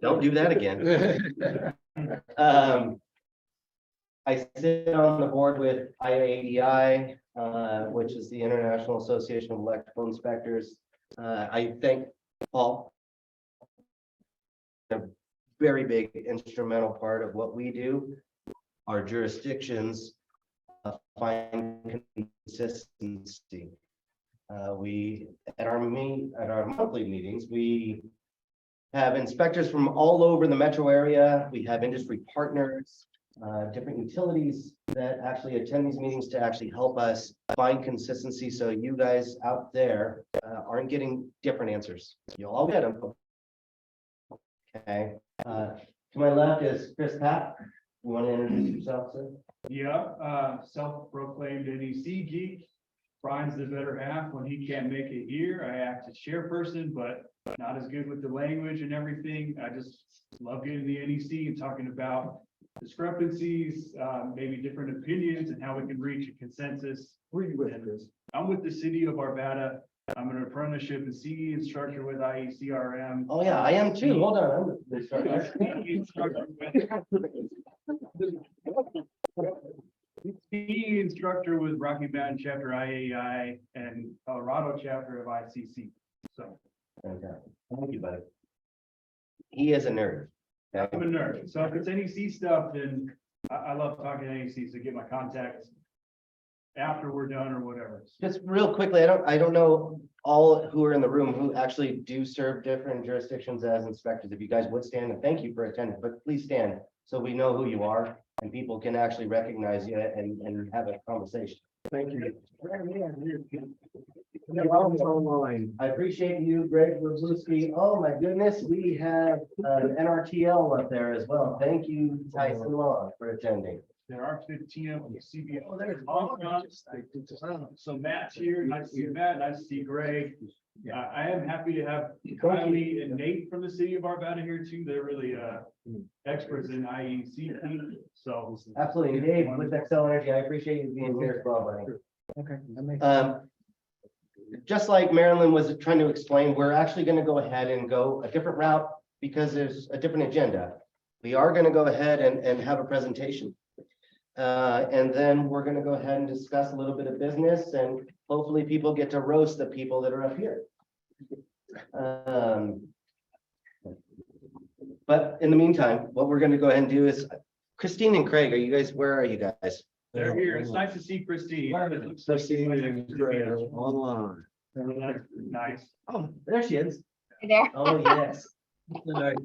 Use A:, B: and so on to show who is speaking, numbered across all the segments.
A: Don't do that again. I sit on the board with IAEI, which is the International Association of Electrical Inspectors. I thank Paul, a very big instrumental part of what we do. Our jurisdictions find consistency. We at our monthly meetings, we have inspectors from all over the metro area. We have industry partners, different utilities that actually attend these meetings to actually help us find consistency. So you guys out there aren't getting different answers. You'll all get them. Okay. To my left is Chris Papp. You want to introduce yourself, sir?
B: Yeah, self-proclaimed NEC geek. Brian's the better half. When he can't make it here, I act as chairperson, but not as good with the language and everything. I just love getting the NEC and talking about discrepancies, maybe different opinions and how we can reach a consensus.
C: Who are you with, Chris?
B: I'm with the city of Arvada. I'm an apprenticeship and CE instructor with IECRM.
A: Oh yeah, I am too. Hold on. I'm the instructor.
B: CE instructor with Rocky Mountain chapter IAI and Colorado chapter of ICC. So
A: Okay. Thank you, buddy. He is a nerd.
B: I'm a nerd. So if it's NEC stuff, then I love talking NEC. So get my contacts after we're done or whatever.
A: Just real quickly, I don't know all who are in the room who actually do serve different jurisdictions as inspectors. If you guys would stand, and thank you for attending, but please stand so we know who you are and people can actually recognize you and have a conversation.
C: Thank you. Online.
A: I appreciate you, Greg Rosluski. Oh my goodness, we have an NRTL up there as well. Thank you, Tyson Long, for attending.
B: There are 15 of them. CBS.
C: Oh, there's
B: So Matt's here. Nice to see Matt. Nice to see Greg. I am happy to have Kylie and Nate from the city of Arvada here too. They're really experts in IEC. So
A: Absolutely, Dave, with Excel Energy, I appreciate you being here as well, buddy.
C: Okay. That makes
A: Just like Marilyn was trying to explain, we're actually going to go ahead and go a different route because there's a different agenda. We are going to go ahead and have a presentation. And then we're going to go ahead and discuss a little bit of business and hopefully people get to roast the people that are up here. But in the meantime, what we're going to go ahead and do is, Christine and Craig, where are you guys?
B: they're here. It's nice to see Christine.
C: online.
B: Nice.
A: Oh, there she is.
D: Hey there.
A: Oh, yes. All right.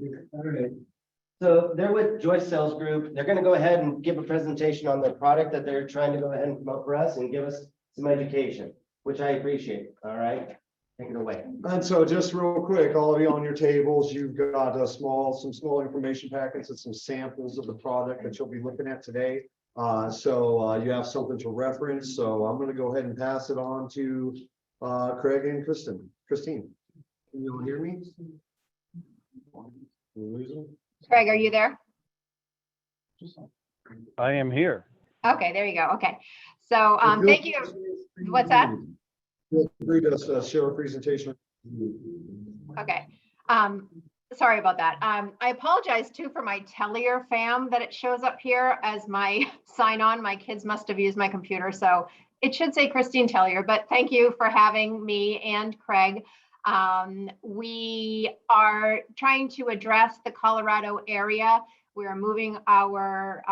A: So they're with Joyce Sales Group. They're going to go ahead and give a presentation on the product that they're trying to go ahead and promote for us and give us some education, which I appreciate. All right, take it away.
C: And so just real quick, all of you on your tables, you've got some small information packets and some samples of the product that you'll be looking at today. So you have something to reference. So I'm going to go ahead and pass it on to Craig and Kristen. Christine, can you all hear me? We lose them?
D: Craig, are you there?
E: I am here.
D: Okay, there you go. Okay. So thank you. What's that?
C: Feel free to share a presentation.
D: Okay. Sorry about that. I apologize too for my Tellier fam that it shows up here as my sign on. My kids must have used my computer. So it should say Christine Tellier, but thank you for having me and Craig. We are trying to address the Colorado area. We are moving our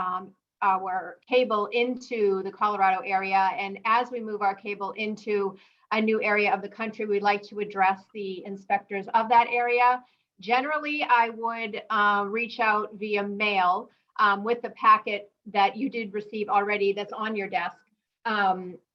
D: cable into the Colorado area. And as we move our cable into a new area of the country, we'd like to address the inspectors of that area. Generally, I would reach out via mail with the packet that you did receive already that's on your desk.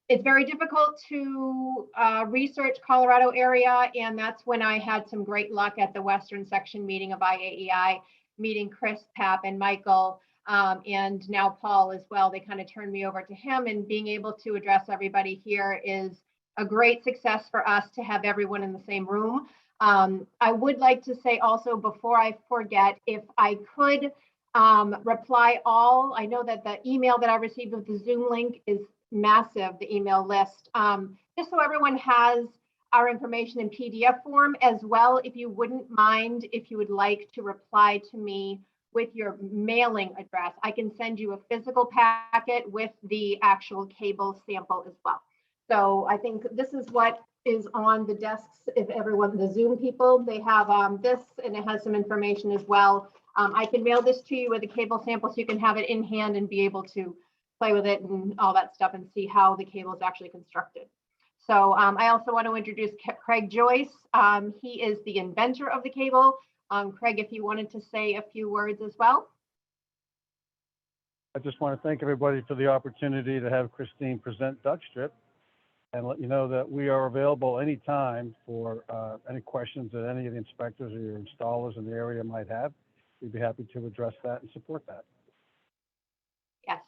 D: It's very difficult to research Colorado area, and that's when I had some great luck at the Western Section meeting of IAEI, meeting Chris, Papp, and Michael, and now Paul as well. They kind of turned me over to him, and being able to address everybody here is a great success for us to have everyone in the same room. I would like to say also, before I forget, if I could reply all, I know that the email that I received with the Zoom link is massive, the email list, just so everyone has our information in PDF form as well. If you wouldn't mind, if you would like to reply to me with your mailing address, I can send you a physical packet with the actual cable sample as well. So I think this is what is on the desks. If everyone, the Zoom people, they have this, and it has some information as well. I can mail this to you with a cable sample so you can have it in hand and be able to play with it and all that stuff and see how the cable is actually constructed. So I also want to introduce Craig Joyce. He is the inventor of the cable. Craig, if you wanted to say a few words as well.
E: I just want to thank everybody for the opportunity to have Christine present DuckStrip and let you know that we are available anytime for any questions that any of the inspectors or your installers in the area might have. We'd be happy to address that and support that.
D: Yes.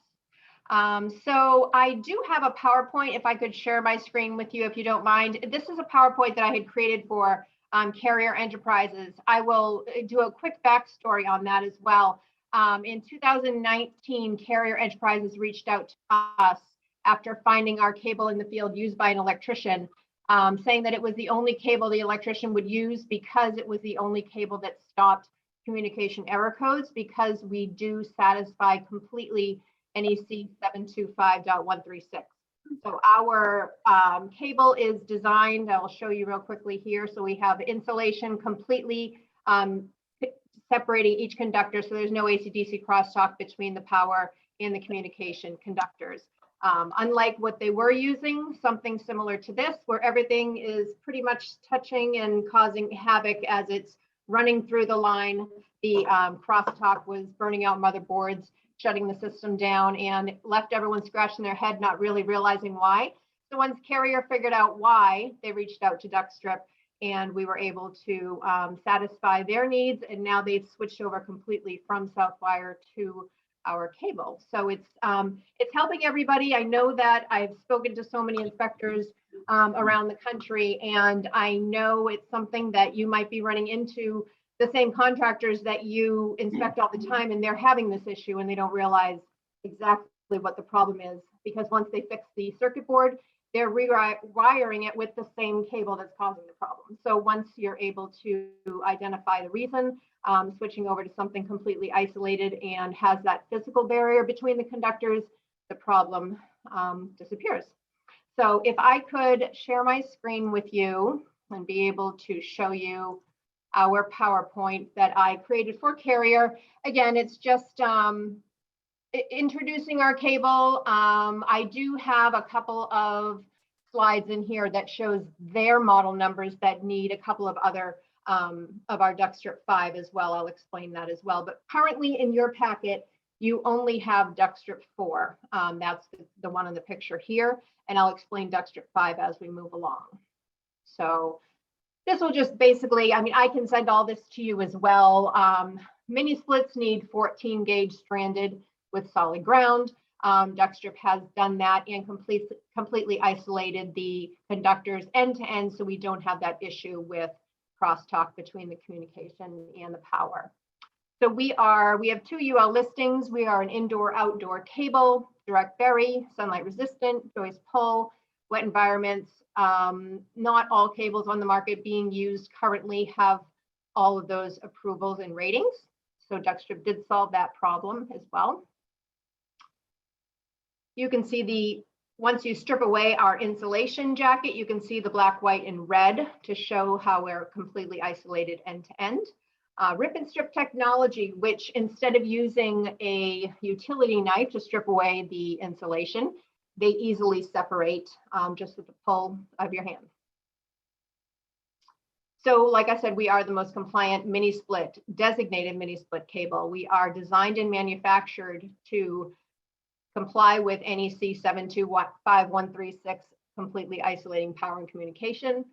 D: So I do have a PowerPoint, if I could share my screen with you, if you don't mind. This is a PowerPoint that I had created for Carrier Enterprises. I will do a quick backstory on that as well. In 2019, Carrier Enterprises reached out to us after finding our cable in the field used by an electrician, saying that it was the only cable the electrician would use because it was the only cable that stopped communication error codes, because we do satisfy completely NEC 725.136. So our cable is designed, I'll show you real quickly here. So we have insulation completely separating each conductor. So there's no AC/DC crosstalk between the power and the communication conductors. Unlike what they were using, something similar to this, where everything is pretty much touching and causing havoc as it's running through the line. The crosstalk was burning out motherboards, shutting the system down, and left everyone scratching their head, not really realizing why. So once Carrier figured out why, they reached out to DuckStrip, and we were able to satisfy their needs. And now they've switched over completely from Southwire to our cable. So it's helping everybody. I know that I've spoken to so many inspectors around the country, and I know it's something that you might be running into the same contractors that you inspect all the time, and they're having this issue and they don't realize exactly what the problem is, because once they fix the circuit board, they're rewiring it with the same cable that's causing the problem. So once you're able to identify the reason, switching over to something completely isolated and has that physical barrier between the conductors, the problem disappears. So if I could share my screen with you and be able to show you our PowerPoint that I created for Carrier. Again, it's just introducing our cable. I do have a couple of slides in here that shows their model numbers that need a couple of other of our DuckStrip 5 as well. I'll explain that as well. But currently in your packet, you only have DuckStrip 4. That's the one in the picture here. And I'll explain DuckStrip 5 as we move along. So this will just basically, I mean, I can send all this to you as well. Mini splits need 14 gauge stranded with solid ground. DuckStrip has done that and completely isolated the conductors end to end, so we don't have that issue with crosstalk between the communication and the power. So we have 2 UL listings. We are an indoor-outdoor cable, direct bury, sunlight resistant, joist pull, wet environments. Not all cables on the market being used currently have all of those approvals and ratings. So DuckStrip did solve that problem as well. You can see once you strip away our insulation jacket, you can see the black, white, and red to show how we're completely isolated end to end. Rip and strip technology, which instead of using a utility knife to strip away the insulation, they easily separate just with the pull of your hand. So like I said, we are the most compliant mini split, designated mini split cable. We are designed and manufactured to comply with NEC 725.136, completely isolating power and communication,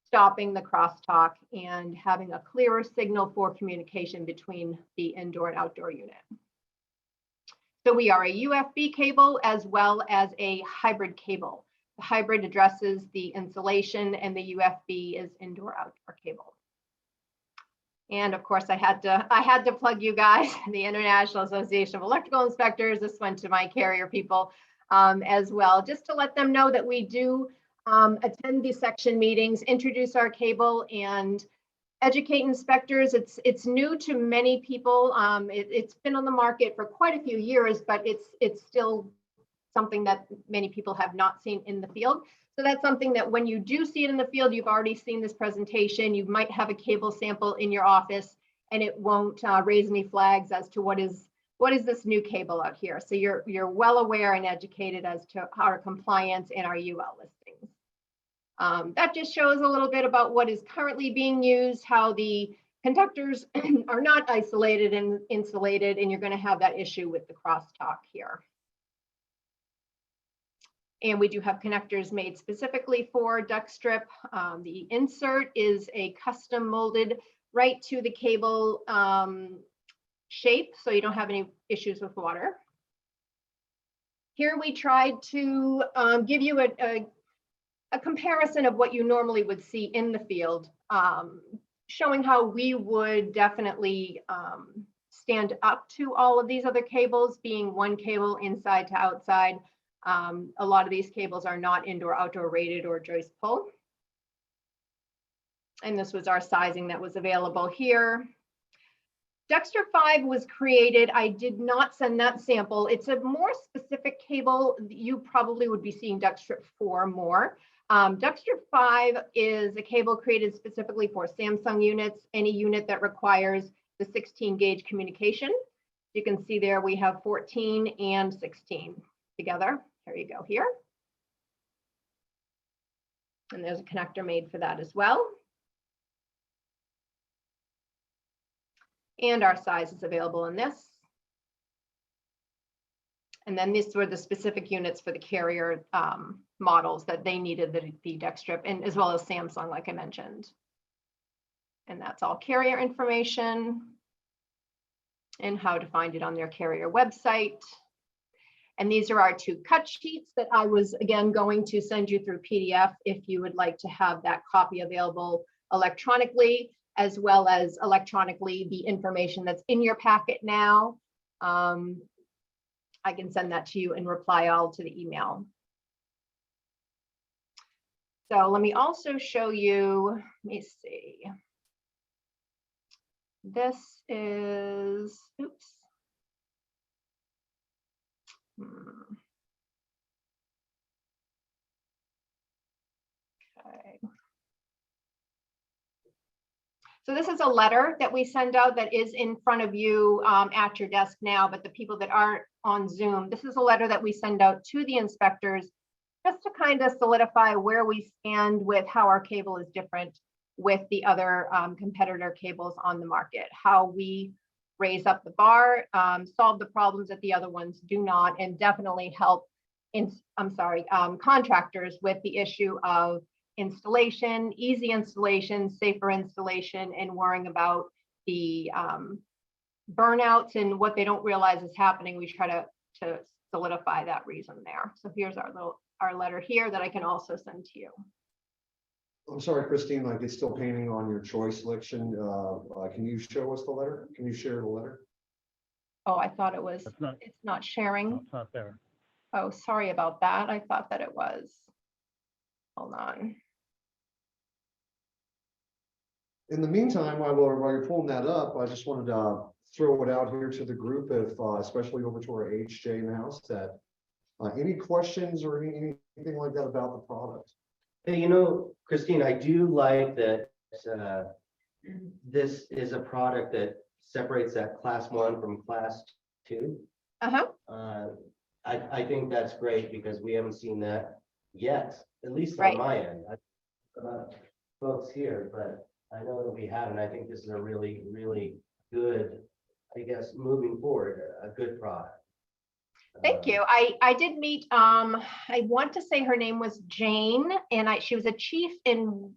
D: stopping the crosstalk, and having a clearer signal for communication between the indoor and outdoor unit. So we are a UFB cable as well as a hybrid cable. The hybrid addresses the insulation and the UFB is indoor-outdoor cable. And of course, I had to plug you guys, the International Association of Electrical Inspectors. This went to my Carrier people as well, just to let them know that we do attend these section meetings, introduce our cable, and educate inspectors. It's new to many people. It's been on the market for quite a few years, but it's still something that many people have not seen in the field. So that's something that when you do see it in the field, you've already seen this presentation. You might have a cable sample in your office, and it won't raise any flags as to what is this new cable out here. So you're well aware and educated as to our compliance and our UL listings. That just shows a little bit about what is currently being used, how the conductors are not isolated and insulated, and you're going to have that issue with the crosstalk here. And we do have connectors made specifically for duct strip. The insert is a custom molded right to the cable shape, so you don't have any issues with water. Here we tried to give you a comparison of what you normally would see in the field, showing how we would definitely stand up to all of these other cables, being one cable inside to outside. A lot of these cables are not indoor-outdoor rated or joist pull. And this was our sizing that was available here. Dexter 5 was created. I did not send that sample. It's a more specific cable. You probably would be seeing Dexter 4 more. Dexter 5 is a cable created specifically for Samsung units, any unit that requires the 16 gauge communication. You can see there we have 14 and 16 together. There you go here. And there's a connector made for that as well. And our size is available in this. And then these were the specific units for the carrier models that they needed the deck strip, and as well as Samsung, like I mentioned. And that's all carrier information and how to find it on their carrier website. And these are our two cut sheets that I was, again, going to send you through PDF if you would like to have that copy available electronically, as well as electronically the information that's in your packet now. I can send that to you and reply all to the email. So let me also show you, let me see. This is, oops. Okay. So this is a letter that we send out that is in front of you at your desk now, but the people that aren't on Zoom, this is a letter that we send out to the inspectors just to kind of solidify where we stand with how our cable is different with the other competitor cables on the market, how we raise up the bar, solve the problems that the other ones do not, and definitely help contractors with the issue of installation, easy installation, safer installation, and worrying about the burnouts and what they don't realize is happening. We try to solidify that reason there. So here's our letter here that I can also send to you.
C: I'm sorry, Christine, like it's still painting on your choice selection. Can you show us the letter? Can you share the letter?
D: Oh, I thought it was, it's not sharing.
E: No, it's not there.
D: Oh, sorry about that. I thought that it was. Hold on.
C: In the meantime, while you're pulling that up, I just wanted to throw it out here to the group, if especially over to our HJ in the house, that any questions or anything like that about the product.
A: Hey, you know, Christine, I do like that this is a product that separates that class 1 from class 2. I think that's great because we haven't seen that yet, at least on my end. Folks here, but I know that we haven't. I think this is a really, really good, I guess, moving forward, a good product.
D: Thank you. I did meet, I want to say her name was Jane, and she was a chief in,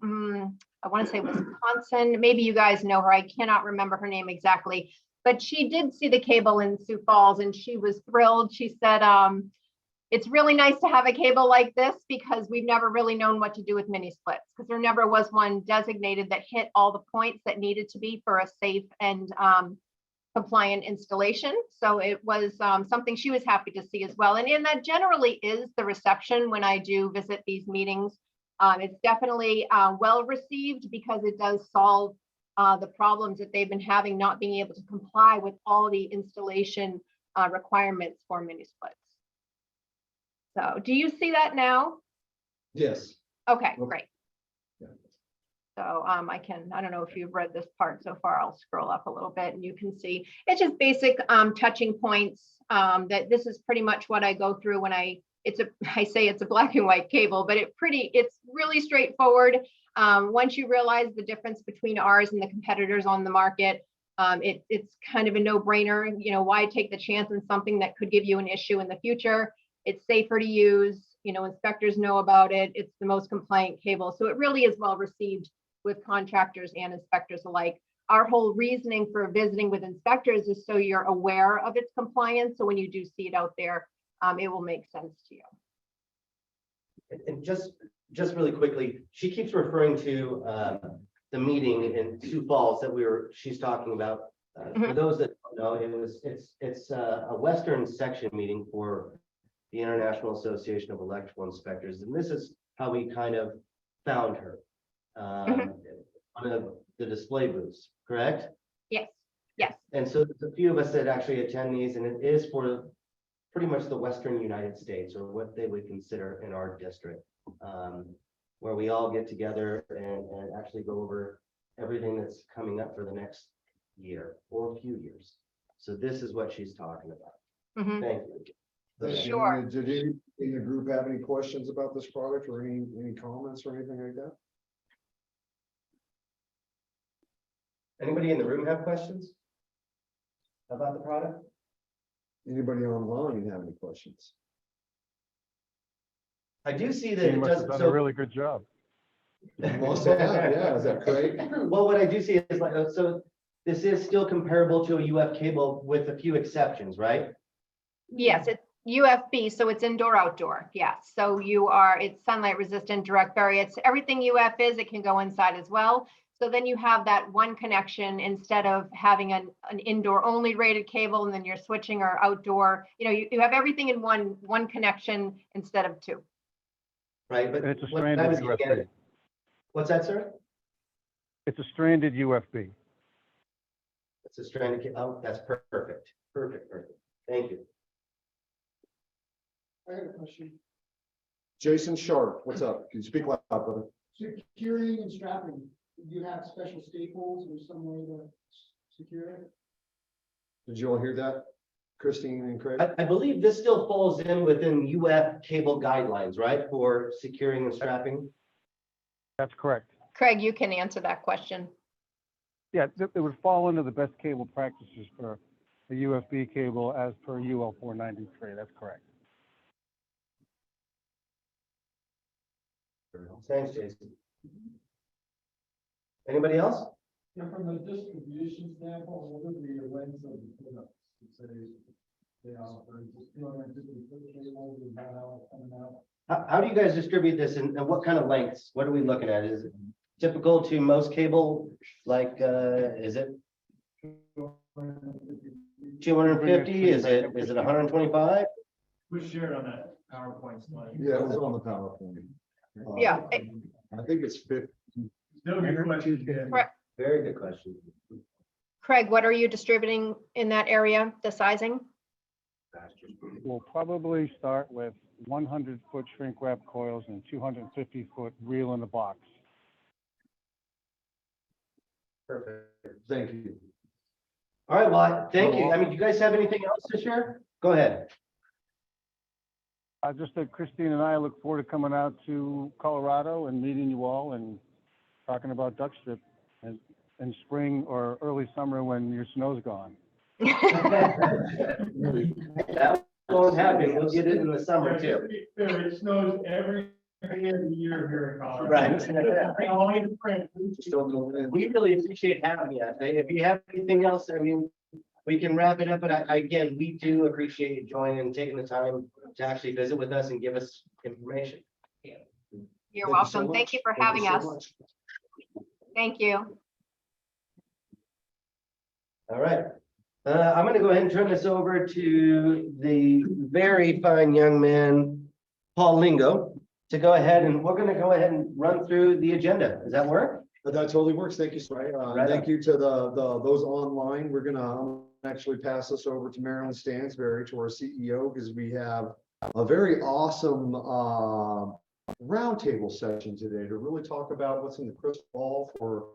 D: I want to say Wisconsin. Maybe you guys know her. I cannot remember her name exactly, but she did see the cable in Sioux Falls and she was thrilled. She said, it's really nice to have a cable like this because we've never really known what to do with mini splits because there never was one designated that hit all the points that needed to be for a safe and compliant installation. So it was something she was happy to see as well. And that generally is the reception when I do visit these meetings It's definitely well received because it does solve the problems that they've been having, not being able to comply with all the installation requirements for mini splits. So do you see that now?
C: Yes.
D: Okay,
C: Okay.
D: great.
C: Yeah.
D: So I don't know if you've read this part so far. I'll scroll up a little bit and you can see it's just basic touching points that this is pretty much what I go through when I say it's a black and white cable, but it's really straightforward. Once you realize the difference between ours and the competitors on the market, it's kind of a no-brainer. You know, why take the chance on something that could give you an issue in the future? It's safer to use. You know, inspectors know about it. It's the most compliant cable. So it really is well received with contractors and inspectors alike. Our whole reasoning for visiting with inspectors is so you're aware of its compliance. So when you do see it out there, it will make sense to you.
A: And just really quickly, she keeps referring to the meeting in Sioux Falls that she's talking about. For those that don't know, it's a Western section meeting for the International Association of Electrical Inspectors, and this is how we kind of found her. One of the display booths, correct?
D: Yes, yes.
A: And so there's a few of us that actually attend these, and it is for pretty much the Western United States, or what they would consider in our district, where we all get together and actually go over everything that's coming up for the next year or a few years. So this is what she's talking about.
D: Mhm.
A: Thank you.
D: Sure.
C: Did any in the group have any questions about this product or any comments or anything like that?
A: Anybody in the room have questions about the product?
C: Anybody online have any questions?
A: I do see that
E: You
A: it
E: must have
A: doesn't.
E: done a really good job.
C: Must have, yeah, is that correct?
A: Well, what I do see is like, so this is still comparable to a UF cable with a few exceptions, right?
D: Yes, it's UFB, so it's indoor outdoor. Yes. So it's sunlight resistant, direct bury. It's everything UF is, it can go inside as well. So then you have that one connection instead of having an indoor only rated cable and then you're switching or outdoor. You know, you have everything in one connection instead of two.
A: Right, but
E: And it's a
A: what I
E: stranded
A: was getting
E: UFB.
A: at- what's that, sir?
E: It's a stranded UFB.
A: It's a stranded, oh, that's perfect, perfect. Thank you.
F: I have a question.
C: Jason Sharp, what's up? Can you speak loud, brother?
F: Securing and strapping, do you have special staples or some way to secure it?
C: Did you all hear that? Christine and Craig?
A: I believe this still falls in within UF cable guidelines, right, for securing and strapping?
E: That's correct.
D: Craig, you can answer that question.
E: Yeah, it would fall into the best cable practices for the UFB cable as per UL 493. That's correct.
A: Thanks, Jason. Anybody else?
F: And from a distribution standpoint, what would be the length of the pickups? Say, they offer just 250 foot cables and that out, coming out.
A: How do you guys distribute this and what kind of lengths? What are we looking at? Is it typical to most cable? Like, is it 250? Is it 125?
B: Who shared on that PowerPoint slide?
C: Yeah, it was on the PowerPoint.
D: Yeah.
C: I think it's 50.
B: Still a good question.
A: Very good question.
D: Craig, what are you distributing in that area, the sizing?
E: We'll probably start with 100-foot shrink wrap coils and 250-foot reel in the box.
A: Perfect.
C: Thank you.
A: All right, well, thank you. I mean, do you guys have anything else to share? Go ahead.
E: Just that Christine and I look forward to coming out to Colorado and meeting you all and talking about duck strip in spring or early summer when your snow's gone.
A: That won't happen. We'll get it in the summer too.
B: It snows every day of the year here in Colorado.
A: Right.
B: Only the print.
C: Still no wind.
A: We really appreciate having you. If you have anything else, I mean, we can wrap it up, but again, we do appreciate you joining and taking the time to actually visit with us and give us information.
D: You're
C: Thank you so
D: welcome.
C: much.
D: Thank you for
C: Thank you
D: having
C: so
D: us.
C: much.
D: Thank you.
A: All right. I'm going to go ahead and turn this over to the very fine young man, Paul Lingo. to go ahead and we're going to go ahead and run through the agenda. Does that work?
C: But that totally works. Thank you, Sway.
A: Right
C: Thank
A: on.
C: you to those online. We're gonna actually pass this over to Marilyn Stansberry, to our CEO, because we have a very awesome roundtable session today to really talk about what's in the crystal ball for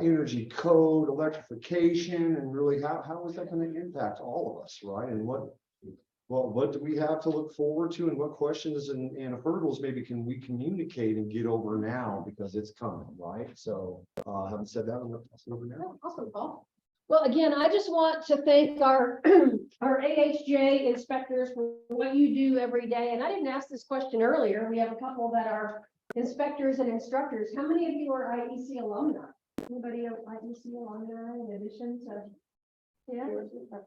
C: energy code, electrification, and really how is that going to impact all of us, right? And what do we have to look forward to, and what questions and hurdles maybe can we communicate and get over now, because it's coming, right? So having said that, I'm going to pass it over now.
G: Awesome, Paul. Well, again, I just want to thank our our AHJ inspectors for what you do every day. And I didn't ask this question earlier. We have a couple that are inspectors and instructors. How many of you are IEC alumni? Anybody are IEC alumni in addition to? Yeah,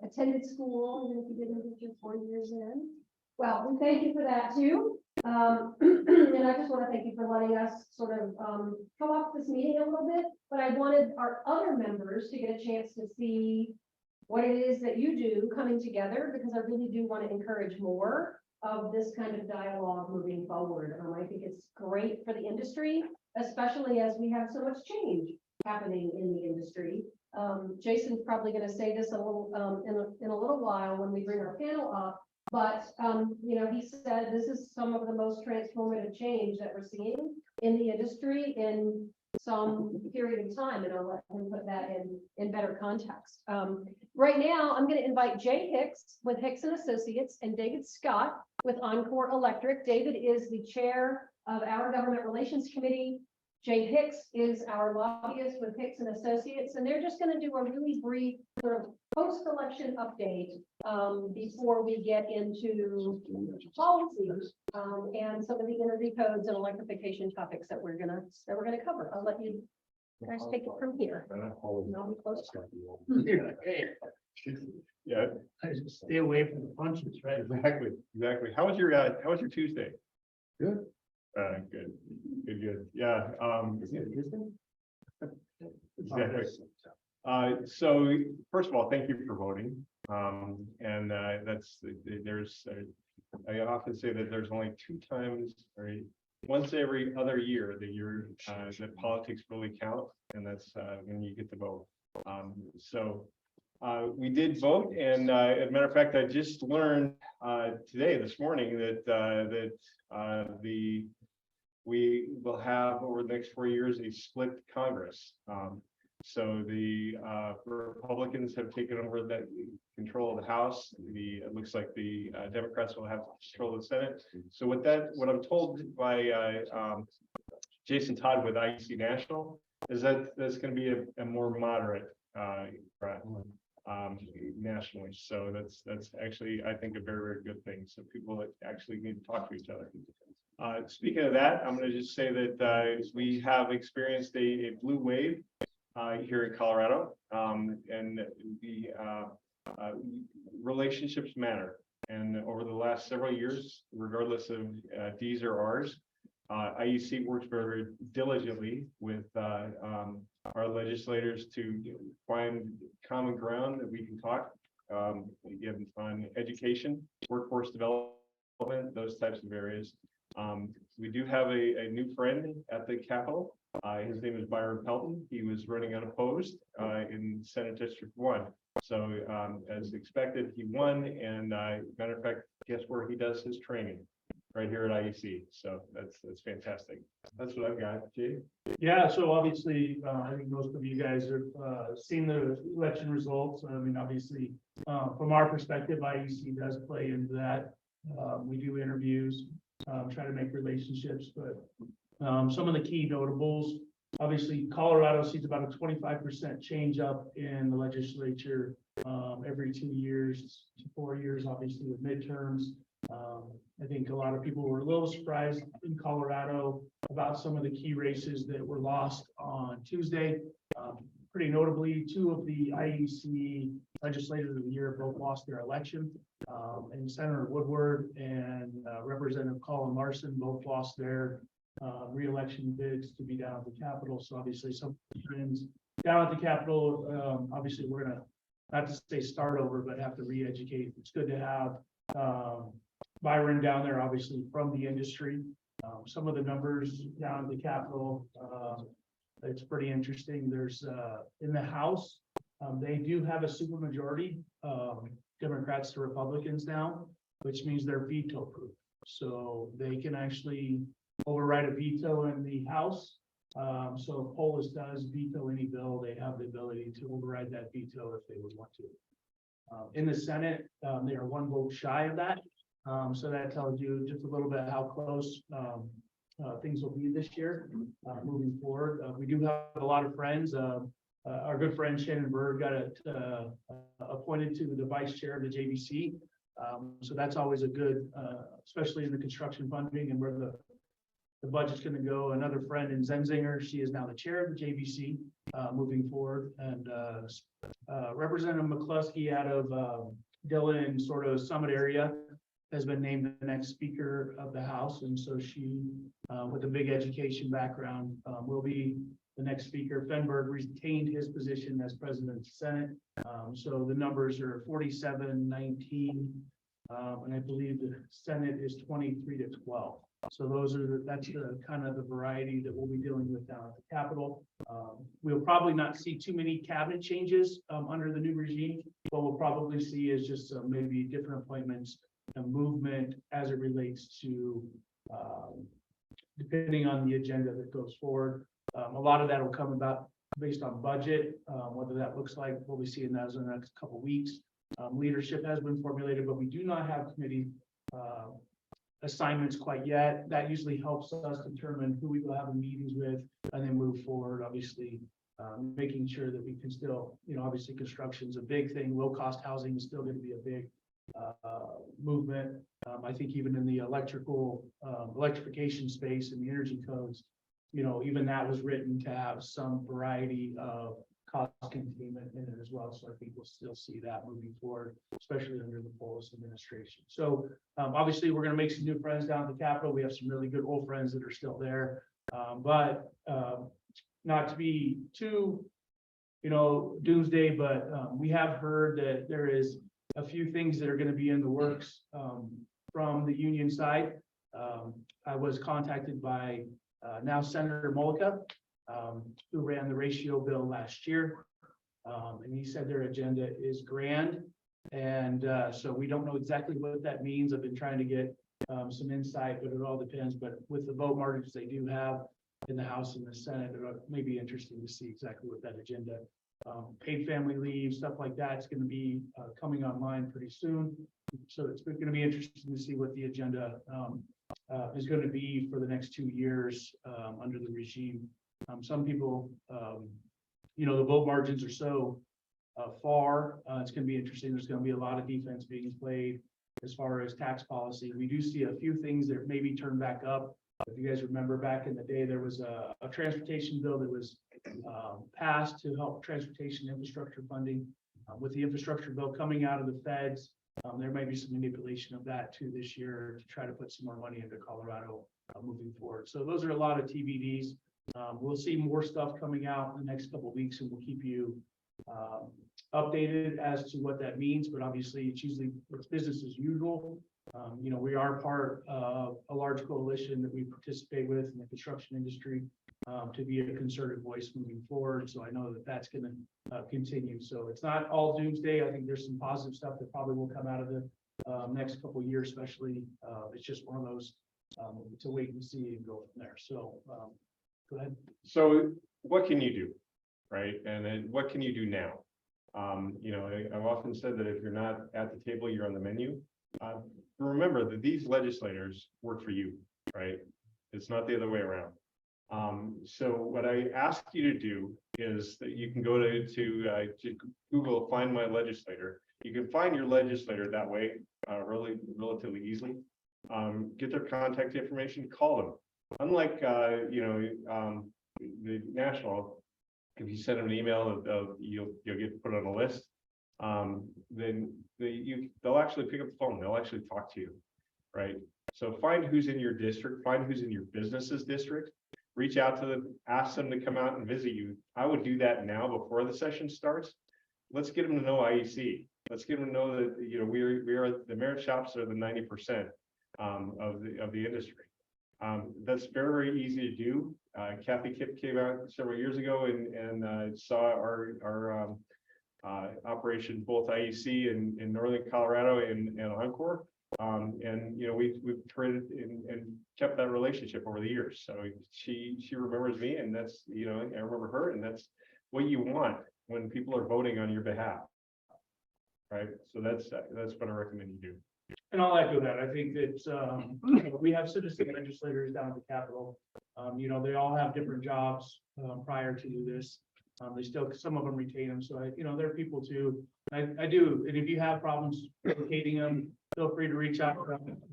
G: attended school, even if you didn't get your 4 years in. Well, we thank you for that too. And I just want to thank you for letting us sort of come off this meeting a little bit, but I wanted our other members to get a chance to see what it is that you do coming together, because I really do want to encourage more of this kind of dialogue moving forward. I think it's great for the industry, especially as we have so much change happening in the industry. Jason's probably going to say this a little in a little while when we bring our panel up, but you know, he said this is some of the most transformative change that we're seeing in the industry in some period of time, and I'll let him put that in better context. Right now, I'm going to invite Jay Hicks with Hicks and Associates and David Scott with Encore Electric. David is the chair of our Government Relations Committee. Jay Hicks is our lobbyist with Hicks and Associates, and they're just going to do a really brief sort of post-election update before we get into policy and some of the energy codes and electrification topics that we're gonna cover. I'll let you guys take it from here. And I'll be close.
B: Yeah, stay away from the punches, right? Exactly. How was your Tuesday?
C: Good.
B: Good. Yeah. Exactly. So first of all, thank you for voting. And I often say that there's only 2 times, or once every other year that politics really count, and that's when you get to vote. We did vote, and as a matter of fact, I just learned this morning that we will have over the next 4 years a split Congress. So the Republicans have taken over that control of the House. It looks like the Democrats will have control of the Senate. So what I'm told by Jason Todd with IEC National is that there's going to be a more moderate nationally. So that's actually, I think, a very, very good thing. So people actually need to talk to each other. Speaking of that, I'm going to just say that we have experienced a blue wave here in Colorado, and the relationships matter. And over the last several years, regardless of D's or R's, IEC works very, very diligently with our legislators to find common ground that we can talk again on education, workforce development, those types of areas. We do have a new friend at the Capitol. His name is Byron Pelton. He was running unopposed in Senate District 1. So as expected, he won. And matter of fact, guess where he does his training? Right here at IEC. So that's fantastic. That's what I've got. Jay?
F: Yeah, so obviously, I think most of you guys have seen the election results. I mean, obviously, from our perspective, IEC does play into that. We do interviews, try to make relationships, but some of the key notables, obviously, Colorado sees about a 25% change up in the legislature every 2 years to 4 years, obviously with midterms. I think a lot of people were a little surprised in Colorado about some of the key races that were lost on Tuesday. Pretty notably, 2 of the IEC legislators of the year both lost their election. And Senator Woodward and Representative Colin Larson both lost their re-election bids to be down at the Capitol. So obviously some trends down at the Capitol. Obviously, we're gonna, not to say start over, but have to re-educate. It's good to have Byron down there, obviously from the industry. Some of the numbers down at the Capitol, it's pretty interesting. There's, in the House, they do have a supermajority, Democrats to Republicans now, which means they're veto proof. So they can actually override a veto in the House. So if Polis does veto any bill, they have the ability to override that veto if they would want to. In the Senate, they are one vote shy of that. So that tells you just a little bit how close things will be this year moving forward. We do have a lot of friends. Our good friend Shannon Bird got appointed to the vice chair of the JBC. So that's always a good, especially in the construction funding and where the budget's going to go. Another friend in Zenzinger, she is now the chair of the JBC moving forward. And Representative McCluskey out of Dillon, sort of Summit area, has been named the next Speaker of the House. And so she, with a big education background, will be the next Speaker. Fenberg retained his position as President of the Senate. So the numbers are 47-19. And I believe the Senate is 23-12. So that's the kind of the variety that we'll be dealing with down at the Capitol. We'll probably not see too many cabinet changes under the new regime. What we'll probably see is just maybe different appointments and movement as it relates to depending on the agenda that goes forward. A lot of that will come about based on budget, whether that looks like what we see in those in the next couple of weeks. Leadership has been formulated, but we do not have committee assignments quite yet. That usually helps us determine who we will have meetings with and then move forward. Obviously, making sure that we can still, obviously construction is a big thing. Low cost housing is still going to be a big movement. I think even in the electrification space and the energy codes, even that was written to have some variety of cost containment in it as well. So I think we'll still see that moving forward, especially under the Polis administration. So obviously we're going to make some new friends down at the Capitol. We have some really good old friends that are still there, but not to be too, doomsday, but we have heard that there is a few things that are going to be in the works from the union side. I was contacted by now Senator Mullica, who ran the ratio bill last year. And he said their agenda is grand. And so we don't know exactly what that means. I've been trying to get some insight, but it all depends. But with the vote margins they do have in the House and the Senate, it may be interesting to see exactly what that agenda, paid family leave, stuff like that is going to be coming online pretty soon. So it's going to be interesting to see what the agenda is going to be for the next 2 years under the regime. Some people, the vote margins are so far. It's going to be interesting. There's going to be a lot of defense being played as far as tax policy. We do see a few things that maybe turn back up. If you guys remember back in the day, there was a transportation bill that was passed to help transportation infrastructure funding. With the infrastructure bill coming out of the feds, there might be some manipulation of that too this year to try to put some more money into Colorado moving forward. So those are a lot of TBDs. We'll see more stuff coming out in the next couple of weeks, and we'll keep you updated as to what that means. But obviously, it's business as usual. We are part of a large coalition that we participate with in the construction industry to be a concerted voice moving forward. So I know that that's going to continue. So it's not all doomsday. I think there's some positive stuff that probably will come out of the next couple of years, especially. It's just one of those to wait and see and go from there. So go ahead. So
H: what can you do, right? And then what can you do now? I've often said that if you're not at the table, you're on the menu. Remember that these legislators work for you, right? It's not the other way around. So what I ask you to do is that you can go to Google, find my legislator. You can find your legislator that way, relatively easily. Get their contact information, call them. Unlike the national, if you send them an email, you'll get put on a list. Then they'll actually pick up the phone. They'll actually talk to you, right? So find who's in your district, find who's in your business's district, reach out to them, ask them to come out and visit you. I would do that now before the session starts. Let's get them to know IEC. Let's get them to know that we are the merit shops are the 90% of the industry. That's very, very easy to do. Kathy Kipp came out several years ago and saw our operation, both IEC in northern Colorado and Encore. And we've created and kept that relationship over the years. So she remembers me, and that's I remember her, and that's what you want when people are voting on your behalf, right? So that's what I recommend you do.
F: And I'll echo that. I think that, we have citizen legislators down at the Capitol. They all have different jobs, prior to this. They still, some of them retain them. So they're people too. I do. And if you have problems locating them, feel free to reach out.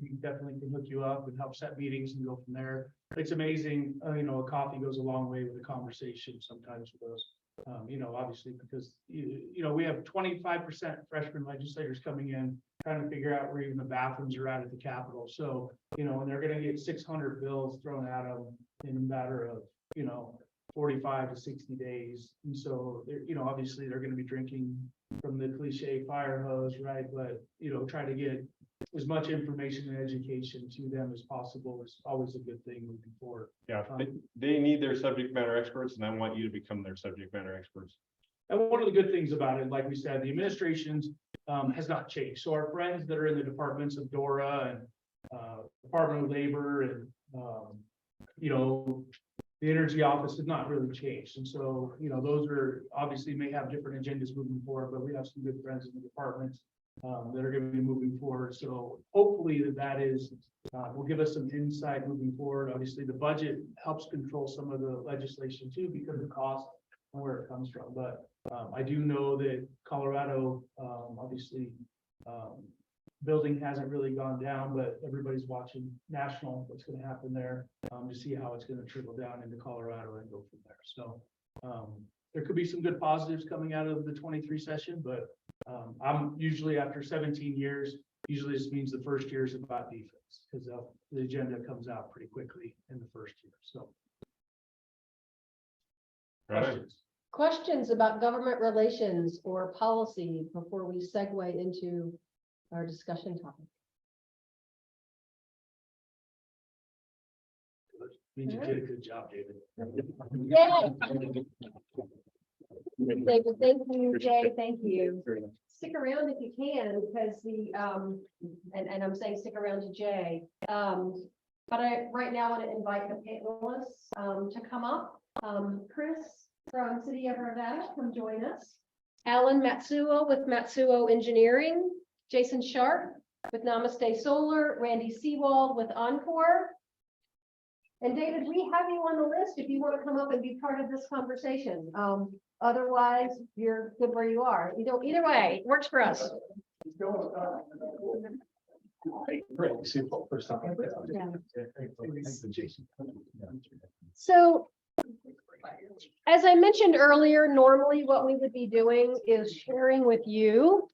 F: We definitely can hook you up and help set meetings and go from there. It's amazing. A coffee goes a long way with a conversation sometimes with those. Obviously, because we have 25% freshman legislators coming in, trying to figure out where even the bathrooms are at the Capitol. So, and they're gonna get 600 bills thrown at them in a matter of, 45 to 60 days. And so, obviously they're gonna be drinking from the cliche fire hose, right? But, try to get as much information and education to them as possible is always a good thing moving forward.
H: Yeah, they need their subject matter experts, and I want you to become their subject matter experts.
F: And one of the good things about it, like we said, the administrations has not changed. So our friends that are in the departments of DORA and Department of Labor and the Energy Office has not really changed. And so, those are obviously may have different agendas moving forward, but we have some good friends in the departments that are going to be moving forward. So hopefully that is will give us some insight moving forward. Obviously, the budget helps control some of the legislation too, because of cost and where it comes from. But I do know that Colorado, obviously, building hasn't really gone down, but everybody's watching national what's going to happen there to see how it's going to trickle down into Colorado and go from there. So there could be some good positives coming out of the 23 session, but I'm usually after 17 years, usually this means the first year is about defense because the agenda comes out pretty quickly in the first year. So questions?
G: Questions about government relations or policy before we segue into our discussion topic?
F: Means you did a good job, David.
G: Yeah. David, thank you, Jay, thank you. Stick around if you can, because and I'm saying stick around to Jay. But I right now want to invite the panelists to come up. Chris from City of Arvada, come join us. Alan Matsuo with Matsuo Engineering, Jason Sharp with Namaste Solar, Randy Seawald with Encore. And David, we have you on the list if you want to come up and be part of this conversation. Otherwise, you're good where you are. Either way, it works for us. So, as I mentioned earlier, normally what we would be doing is sharing with you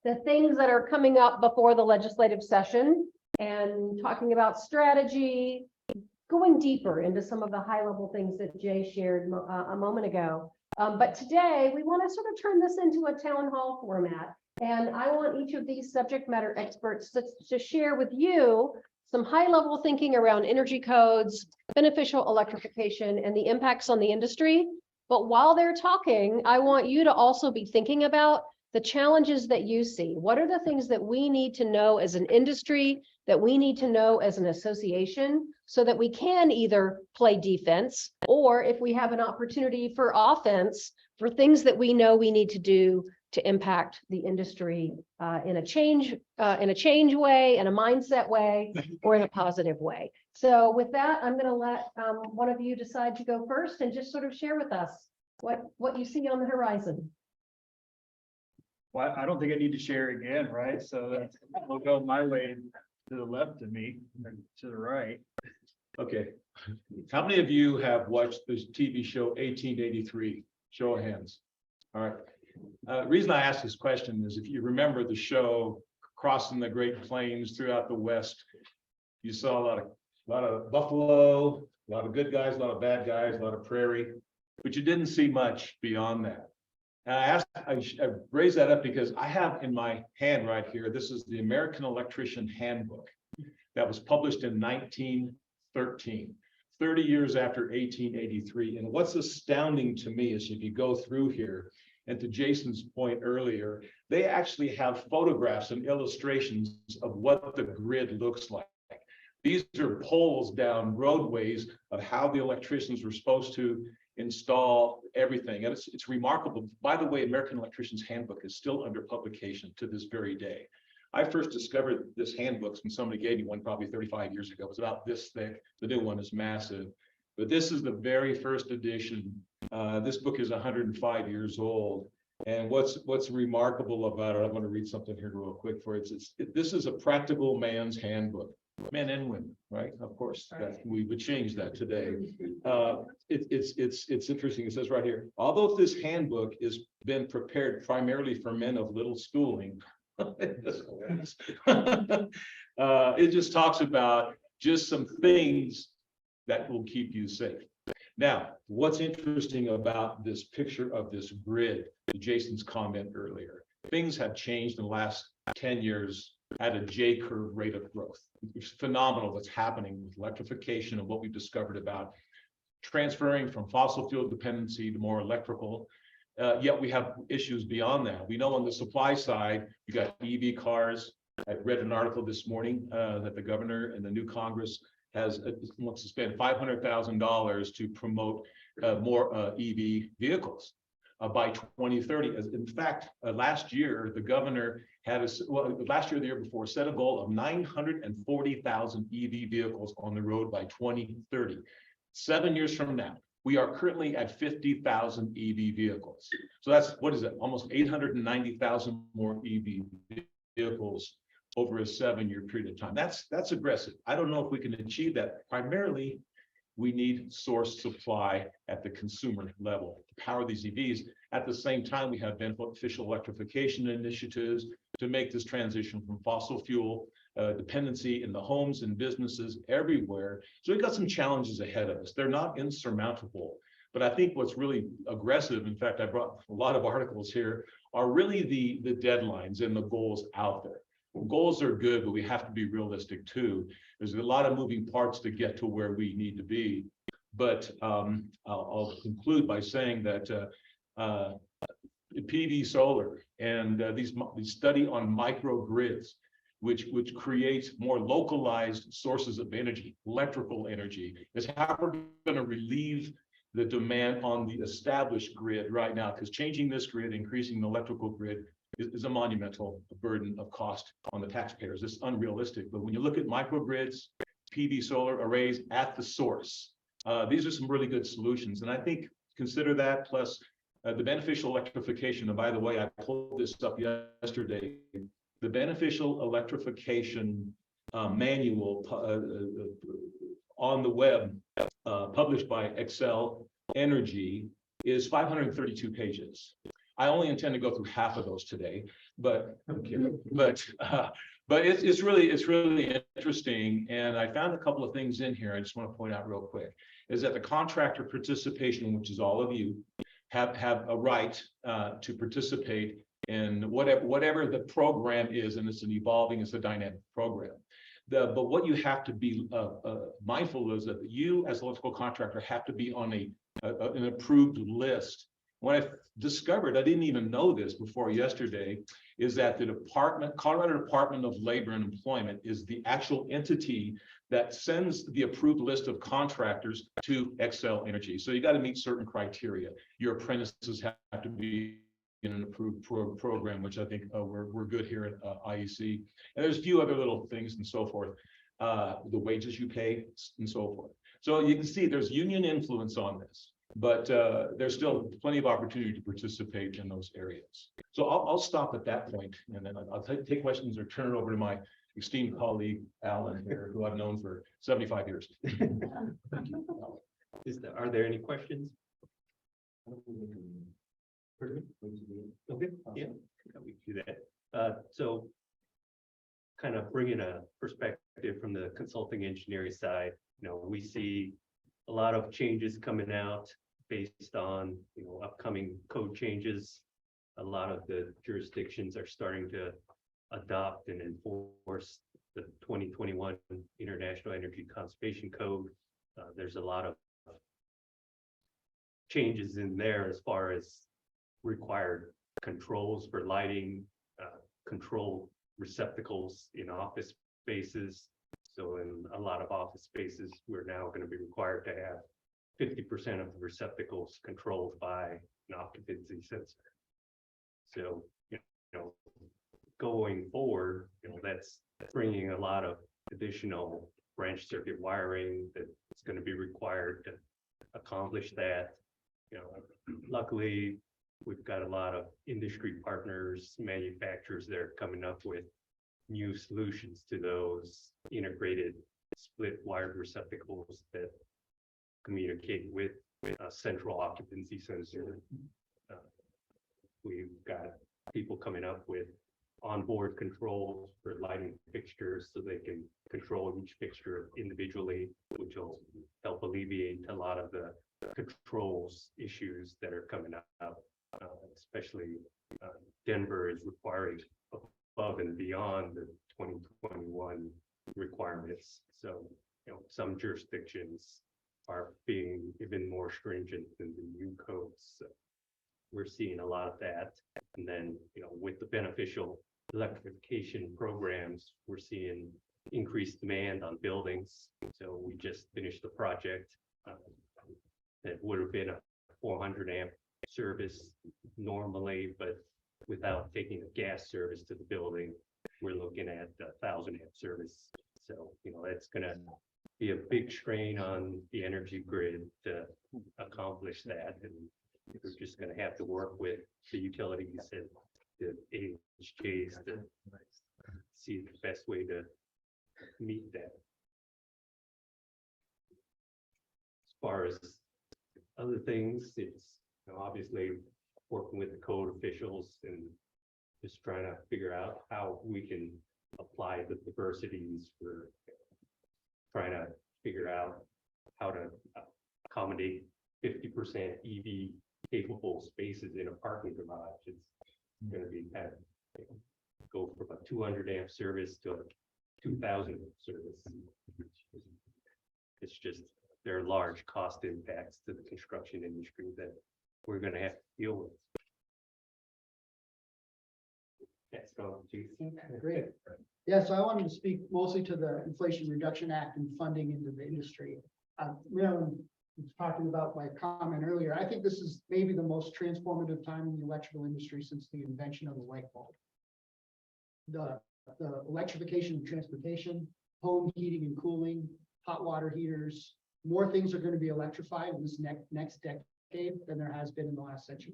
G: the things that are coming up before the legislative session and talking about strategy, going deeper into some of the high-level things that Jay shared a moment ago. But today we want to sort of turn this into a town hall format. And I want each of these subject matter experts to share with you some high-level thinking around energy codes, beneficial electrification, and the impacts on the industry. But while they're talking, I want you to also be thinking about the challenges that you see. What are the things that we need to know as an industry, that we need to know as an association, so that we can either play defense, or if we have an opportunity for offense, for things that we know we need to do to impact the industry in a change way, in a mindset way, or in a positive way. So with that, I'm going to let one of you decide to go first and just sort of share with us what you see on the horizon.
B: Well, I don't think I need to share again, right? So we'll go my way to the left of me, and to the right.
I: Okay. How many of you have watched this TV show 1883? Show of hands. All right. Reason I ask this question is if you remember the show Crossing the Great Plains throughout the West, you saw a lot of buffalo, a lot of good guys, a lot of bad guys, a lot of prairie, but you didn't see much beyond that. And I raised that up because I have in my hand right here, this is the American Electrician Handbook that was published in 19 13. 30 years after 1883. And what's astounding to me is if you go through here, and to Jason's point earlier, they actually have photographs and illustrations of what the grid looks like. These are poles down roadways of how the electricians were supposed to install everything. And it's remarkable. By the way, American Electrician's Handbook is still under publication to this very day. I first discovered this handbook when somebody gave me one probably 35 years ago. It was about this thick. The new one is massive. But this is the very first edition. This book is 105 years old. And what's remarkable about it, I'm going to read something here real quick for it. This is a practical man's handbook. Men and women, right? Of course, we would change that today. It's interesting. It says right here, although this handbook has been prepared primarily for men of little schooling, it just talks about just some things that will keep you safe. Now, what's interesting about this picture of this grid, Jason's comment earlier, things have changed in the last 10 years at a J-curve rate of growth. It's phenomenal what's happening with electrification and what we've discovered about transferring from fossil fuel dependency to more electrical. Yet we have issues beyond that. We know on the supply side, you got EV cars. I read an article this morning that the governor and the new Congress wants to spend $500,000 to promote more EV vehicles by 2030. In fact, last year, the governor had last year, the year before, set a goal of 940,000 EV vehicles on the road by 2030. 7 years from now, we are currently at 50,000 EV vehicles. So that's, what is it? Almost 890,000 more EV vehicles over a 7-year period of time. That's aggressive. I don't know if we can achieve that. Primarily, we need source supply at the consumer level to power these EVs. At the same time, we have beneficial electrification initiatives to make this transition from fossil fuel dependency in the homes and businesses everywhere. So we've got some challenges ahead of us. They're not insurmountable. But I think what's really aggressive, in fact, I brought a lot of articles here, are really the deadlines and the goals out there. Goals are good, but we have to be realistic too. There's a lot of moving parts to get to where we need to be. But I'll conclude by saying that PV solar and these study on microgrids, which creates more localized sources of energy, electrical energy, is how we're going to relieve the demand on the established grid right now, because changing this grid, increasing the electrical grid, is a monumental burden of cost on the taxpayers. It's unrealistic. But when you look at microgrids, PV solar arrays at the source, these are some really good solutions. And I think consider that plus the beneficial electrification. And by the way, I pulled this up yesterday. The beneficial electrification manual on the web, published by Excel Energy, is 532 pages. I only intend to go through half of those today, but it's really interesting. And I found a couple of things in here I just want to point out real quick, is that the contractor participation, which is all of you, have a right to participate in whatever the program is, and it's a dynamic program. But what you have to be mindful is that you as an electrical contractor have to be on an approved list. What I discovered, I didn't even know this before yesterday, is that the Colorado Department of Labor and Employment is the actual entity that sends the approved list of contractors to Excel Energy. So you got to meet certain criteria. Your apprentices have to be in an approved program, which I think we're good here at IEC. And there's a few other little things and so forth, the wages you pay and so forth. So you can see there's union influence on this, but there's still plenty of opportunity to participate in those areas. So I'll stop at that point, and then I'll take questions or turn it over to my esteemed colleague, Alan here, who I've known for 75 years.
J: Are there any questions? Okay, yeah, we can do that. So kind of bringing a perspective from the consulting engineering side, we see a lot of changes coming out based on, upcoming code changes. A lot of the jurisdictions are starting to adopt and enforce the 2021 International Energy Conservation Code. There's a lot of changes in there as far as required controls for lighting, control receptacles in office spaces. So in a lot of office spaces, we're now going to be required to have 50% of the receptacles controlled by an occupancy sensor. So, you know, going forward, that's bringing a lot of additional branch circuit wiring that's going to be required to accomplish that. Luckily, we've got a lot of industry partners, manufacturers that are coming up with new solutions to those integrated split wired receptacles that communicate with a central occupancy sensor. We've got people coming up with onboard controls for lighting fixtures so they can control each fixture individually, which will help alleviate a lot of the controls issues that are coming up, especially Denver is requiring above and beyond the 2021 requirements. So, some jurisdictions are being even more stringent than the new codes. So we're seeing a lot of that. And then, with the beneficial electrification programs, we're seeing increased demand on buildings. So we just finished a project that would have been a 400 amp service normally, but without taking a gas service to the building, we're looking at 1,000 amp service. So, that's going to be a big strain on the energy grid to accomplish that. And we're just going to have to work with the utilities and the AHJs to see the best way to meet that. As far as other things, it's obviously working with the code officials and just trying to figure out how we can apply the diversities. For trying to figure out how to accommodate 50% EV capable spaces in a parking garage. It's going to be go from a 200 amp service to a 2,000 amp service. It's just, there are large cost impacts to the construction industry that we're going to have to deal with. That's going to Jason.
K: Great. Yeah, so I wanted to speak mostly to the Inflation Reduction Act and funding into the industry. Marilyn was talking about my comment earlier. I think this is maybe the most transformative time in the electrical industry since the invention of the light bulb. The electrification of transportation, home heating and cooling, hot water heaters, more things are going to be electrified in this next decade than there has been in the last century.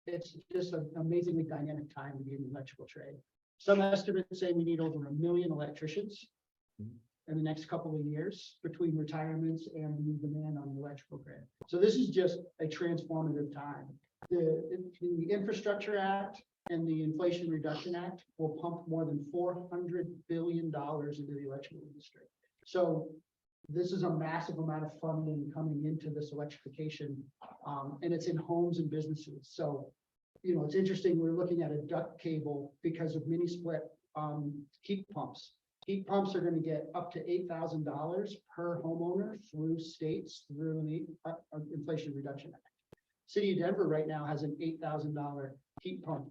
K: It's just an amazingly dynamic time to be in the electrical trade. Some estimates say we need over 1 million electricians in the next couple of years between retirements and the new demand on the electrical grid. So this is just a transformative time. The Infrastructure Act and the Inflation Reduction Act will pump more than $400 billion into the electrical industry. So this is a massive amount of funding coming into this electrification, and it's in homes and businesses. So, it's interesting, we're looking at a duct cable because of mini split heat pumps. Heat pumps are going to get up to $8,000 per homeowner through states, through the Inflation Reduction Act. City of Denver right now has an $8,000 heat pump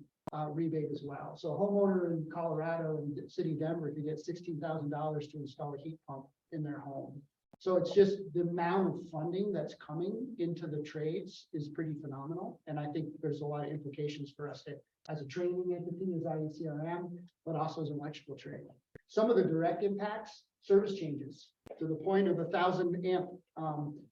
K: rebate as well. So a homeowner in Colorado and City of Denver could get $16,000 to install a heat pump in their home. So it's just the amount of funding that's coming into the trades is pretty phenomenal. And I think there's a lot of implications for us as a training entity, as IECRM, but also as an electrical trade. Some of the direct impacts, service changes to the point of 1,000 amp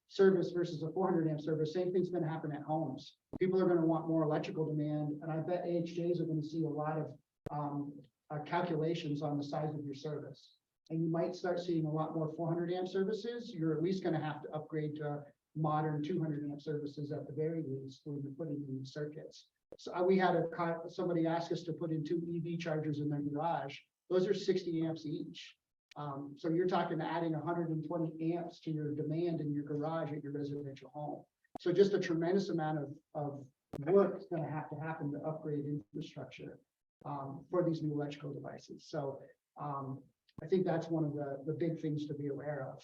K: service versus a 400 amp service. Same thing's going to happen at homes. People are going to want more electrical demand. And I bet AHJs are going to see a lot of calculations on the size of your service. And you might start seeing a lot more 400 amp services. You're at least going to have to upgrade to modern 200 amp services at the very least when you're putting in circuits. So we had somebody ask us to put in 2 EV chargers in their garage. Those are 60 amps each. So you're talking adding 120 amps to your demand in your garage at your residential home. So just a tremendous amount of work is going to happen to upgrade infrastructure. for these new electrical devices. So I think that's one of the big things to be aware of.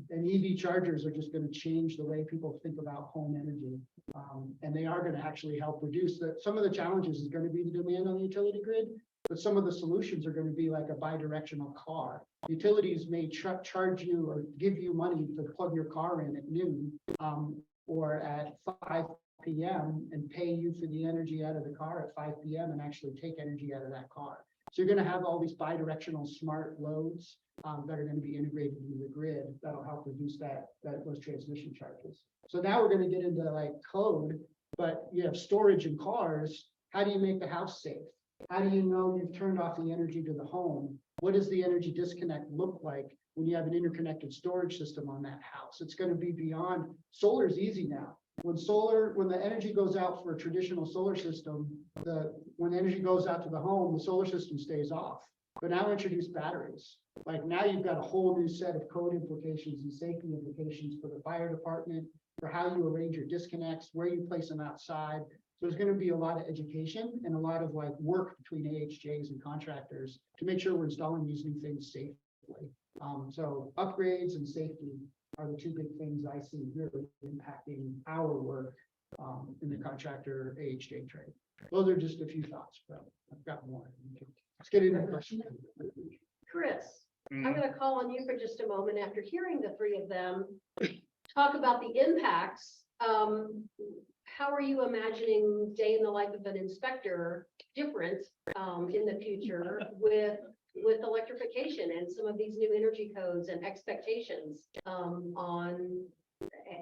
K: And EV chargers are just going to change the way people think about home energy. And they are going to actually help reduce some of the challenges is going to be the demand on the utility grid, but some of the solutions are going to be like a bi-directional car. Utilities may charge you or give you money to plug your car in at noon or at 5 p.m. and pay you for the energy out of the car at 5 p.m. and actually take energy out of that car. So you're going to have all these bi-directional smart loads that are going to be integrated into the grid that'll help reduce those transmission charges. So now we're going to get into like code, but you have storage in cars. How do you make the house safe? How do you know you've turned off the energy to the home? What does the energy disconnect look like when you have an interconnected storage system on that house? It's going to be beyond solar is easy now. When the energy goes out for a traditional solar system, when energy goes out to the home, the solar system stays off. But now introduce batteries. Like now you've got a whole new set of code implications and safety implications for the fire department, for how you arrange your disconnects, where you place them outside. So there's going to be a lot of education and a lot of like work between AHJs and contractors to make sure we're installing these new things safely. So upgrades and safety are the two big things I see really impacting our work in the contractor AHJ trade. Those are just a few thoughts, but I've got more. Let's get into the question.
G: Chris, I'm going to call on you for just a moment after hearing the three of them talk about the impacts. How are you imagining day in the life of an inspector different in the future with electrification and some of these new energy codes and expectations on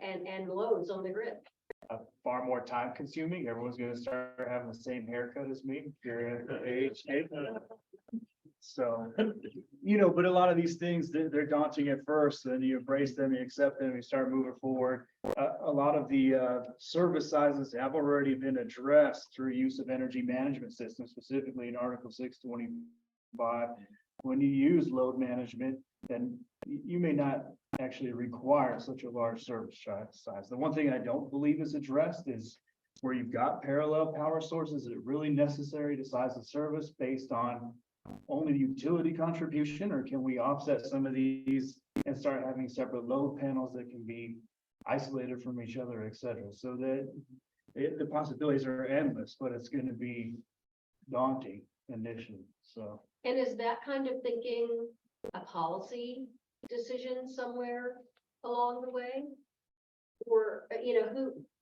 G: and loads on the grid?
B: Far more time consuming. Everyone's gonna start having the same haircut as me here at the age. So, but a lot of these things, they're daunting at first, then you embrace them, you accept them, you start moving forward. A lot of the service sizes have already been addressed through use of energy management systems, specifically in Article 625. When you use load management, then you may not actually require such a large service size. The one thing I don't believe is addressed is where you've got parallel power sources, is it really necessary to size the service based on only the utility contribution, or can we offset some of these and start having separate load panels that can be isolated from each other, et cetera, so that the possibilities are endless, but it's going to be daunting initially. So,
G: and is that kind of thinking a policy decision somewhere along the way? Or,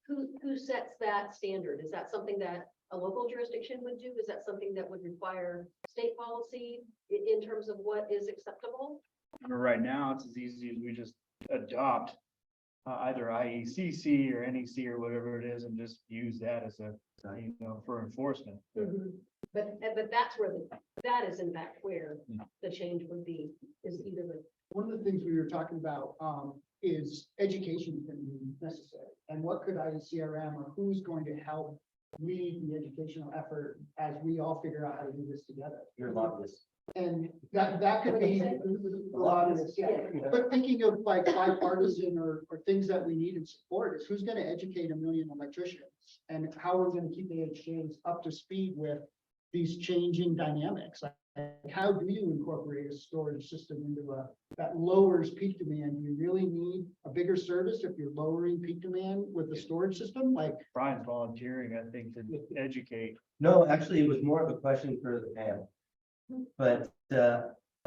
G: who sets that standard? Is that something that a local jurisdiction would do? Is that something that would require state policy in terms of what is acceptable?
B: right now, it's as easy as we just adopt either IECC or NEC or whatever it is, and just use that as for enforcement.
G: But that's where that is in fact where the change would be, is either the.
K: One of the things we were talking about is education is going to be necessary. And what could IECRM or who's going to help lead the educational effort as we all figure out how to do this together?
A: Your lobbyist.
K: And that could be a lot of this, yeah. But thinking of like bipartisan or things that we need in support is who's going to educate 1 million electricians and how we're going to keep the AHJs up to speed with these changing dynamics. Like how do you incorporate a storage system into that lowers peak demand? Do you really need a bigger service if you're lowering peak demand with the storage system? Like
B: Brian's volunteering, I think, to educate.
A: No, actually, it was more of a question for the panel. But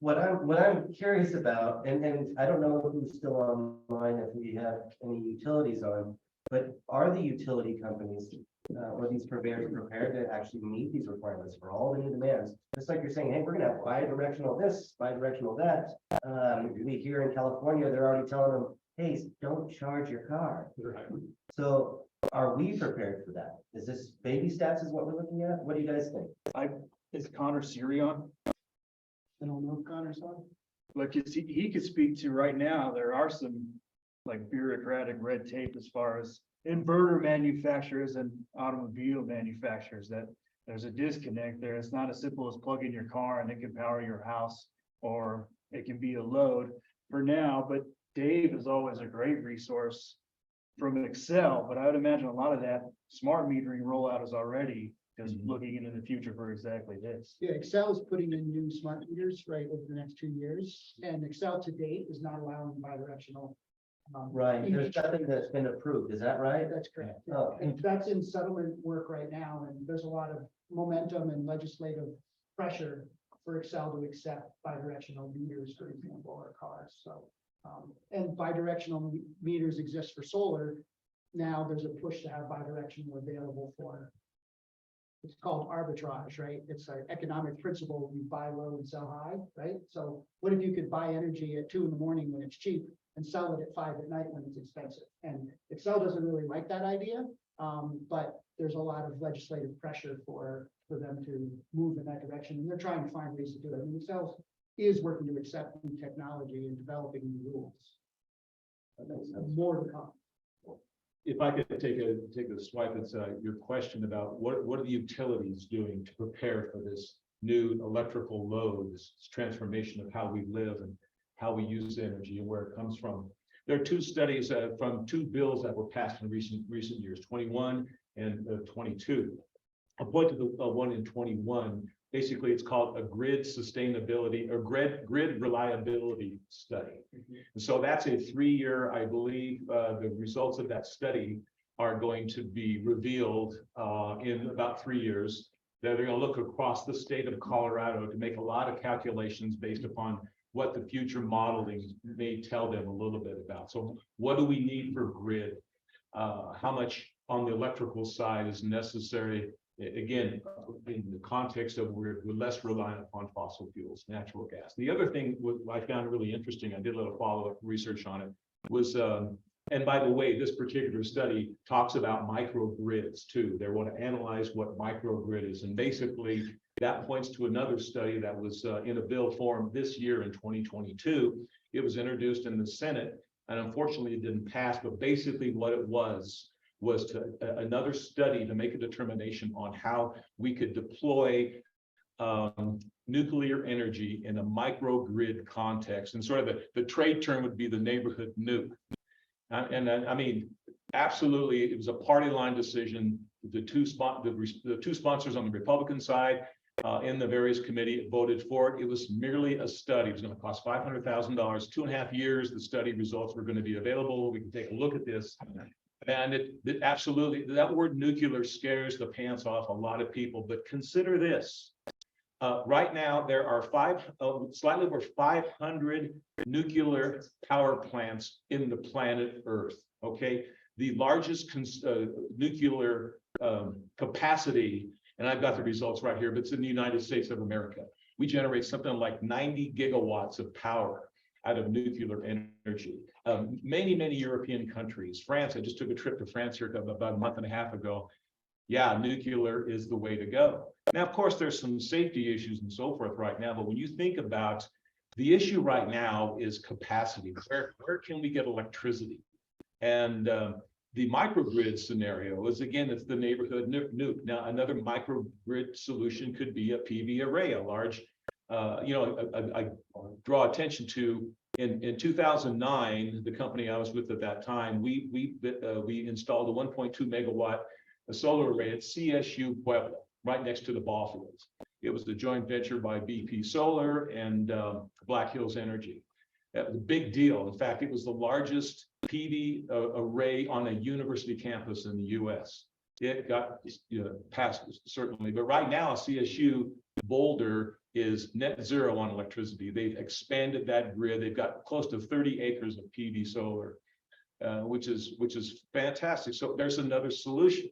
A: what I'm curious about, and I don't know who's still online, if we have any utilities on, but are the utility companies or these purveyors prepared to actually meet these requirements for all the new demands? Just like you're saying, hey, we're gonna have bi-directional this, bi-directional that. We here in California, they're already telling them, hey, don't charge your car. So are we prepared for that? Is this baby stats is what we're looking at? What do you guys think?
B: Is Connor Sirion?
K: I don't know if Connor's on.
B: Like he could speak to right now, there are some like bureaucratic red tape as far as inverter manufacturers and automobile manufacturers, that there's a disconnect there. It's not as simple as plugging your car and it can power your house, or it can be a load for now. But Dave is always a great resource from Excel, but I would imagine a lot of that smart metering rollout is already just looking into the future for exactly this.
K: Yeah, Excel is putting in new smart meters, right, over the next 2 years, and Excel to date is not allowing bidirectional.
A: Right, there's
K: each-
A: nothing that's been approved, is that right?
K: That's correct.
A: Oh.
K: And that's in settlement work right now, and there's a lot of momentum and legislative pressure for Excel to accept bidirectional meters, for example, or cars, so. And bidirectional meters exist for solar. Now there's a push to have bidirectional available for. It's called arbitrage, right? It's an economic principle. You buy low and sell high, right? So what if you could buy energy at 2 in the morning when it's cheap and sell it at 5 at night when it's expensive? And Excel doesn't really like that idea, but there's a lot of legislative pressure for them to move in that direction, and they're trying to find ways to do it. I mean, Excel is working to accept new technology and developing new rules.
A: That makes sense.
K: More to come.
I: If I could take a swipe at your question about what are the utilities doing to prepare for this new electrical load, this transformation of how we live and how we use energy and where it comes from. There are two studies from two bills that were passed in recent years, 21 and 22. I'll point to the one in 21. Basically, it's called a grid sustainability or grid reliability study. And so that's a 3-year, I believe, the results of that study are going to be revealed in about 3 years. They're going to look across the state of Colorado to make a lot of calculations based upon what the future modeling may tell them a little bit about. So what do we need for grid? How much on the electrical side is necessary? Again, in the context of we're less reliant upon fossil fuels, natural gas. The other thing I found really interesting, I did a little follow-up research on it, was, and by the way, this particular study talks about microgrids too. They want to analyze what microgrid is. And basically that points to another study that was in a bill form this year in 2022. It was introduced in the Senate and unfortunately it didn't pass, but basically what it was another study to make a determination on how we could deploy nuclear energy in a microgrid context. And sort of the trade term would be the neighborhood nuke. I mean, absolutely, it was a party line decision. The two sponsors on the Republican side in the various committee voted for it. It was merely a study. It was going to cost $500,000, 2.5 years. The study results were going to be available. We can take a look at this. And it absolutely, that word nuclear scares the pants off a lot of people, but consider this. Right now, there are slightly over 500 nuclear power plants in the planet Earth, okay? The largest nuclear capacity, and I've got the results right here, but it's in the United States of America. We generate something like 90 gigawatts of power out of nuclear energy. Many European countries, France, I just took a trip to France here about a month and a half ago. Yeah, nuclear is the way to go. Now, of course, there's some safety issues and so forth right now, but when you think about the issue right now is capacity. Where can we get electricity? And the microgrid scenario is, again, it's the neighborhood nuke. Now, another microgrid solution could be a PV array, a large, I draw attention to in 2009, the company I was with at that time, we installed a 1.2 megawatt solar array at CSU Puebla, right next to the ball fields. It was the joint venture by BP Solar and Black Hills Energy. That was a big deal. In fact, it was the largest PV array on a university campus in the US. It got passed, certainly, but right now CSU Boulder is net zero on electricity. They've expanded that grid. They've got close to 30 acres of PV solar, which is fantastic. So there's another solution.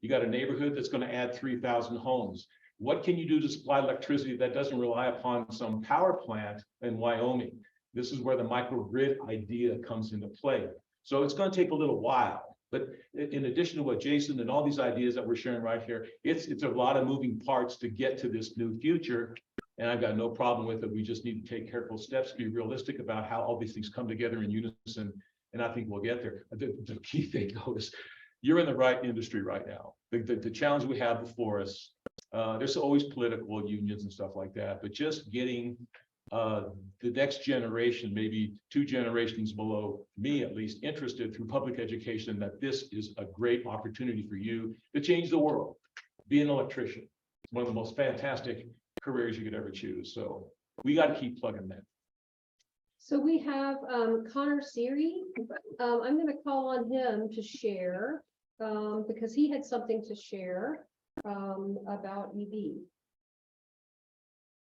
I: You got a neighborhood that's going to add 3,000 homes. What can you do to supply electricity that doesn't rely upon some power plant in Wyoming? This is where the microgrid idea comes into play. So it's going to take a little while. But in addition to what Jason and all these ideas that we're sharing right here, it's a lot of moving parts to get to this new future. And I've got no problem with it. We just need to take careful steps, be realistic about how all these things come together in unison. And I think we'll get there. The key thing, though, is you're in the right industry right now. The challenge we have before us, there's always political unions and stuff like that, but just getting the next generation, maybe 2 generations below me at least, interested through public education, that this is a great opportunity for you to change the world. Be an electrician. It's one of the most fantastic careers you could ever choose. So we got to keep plugging that.
G: So we have Connor Siri. I'm going to call on him to share because he had something to share about EV.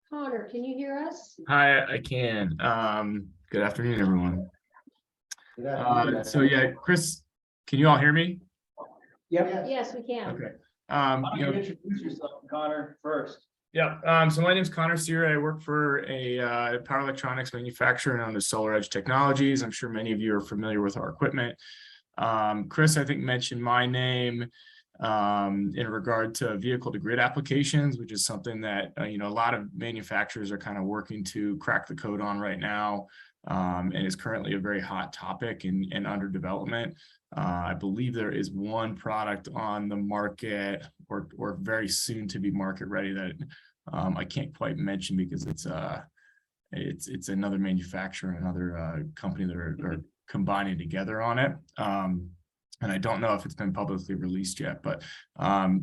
G: Connor, can you hear us?
L: Hi, I can. Good afternoon, everyone. So yeah, Chris, can you all hear me?
G: Yes, we can.
L: Okay.
B: Why don't you introduce yourself, Connor, first?
L: Yeah. So my name is Connor Sear. I work for a power electronics manufacturer known as Solar Edge Technologies. I'm sure many of you are familiar with our equipment. Chris, I think, mentioned my name in regard to vehicle to grid applications, which is something that a lot of manufacturers are kind of working to crack the code on right now, and is currently a very hot topic and under development. I believe there is one product on the market or very soon to be market ready that I can't quite mention because it's another manufacturer, another company that are combining together on it. And I don't know if it's been publicly released yet, but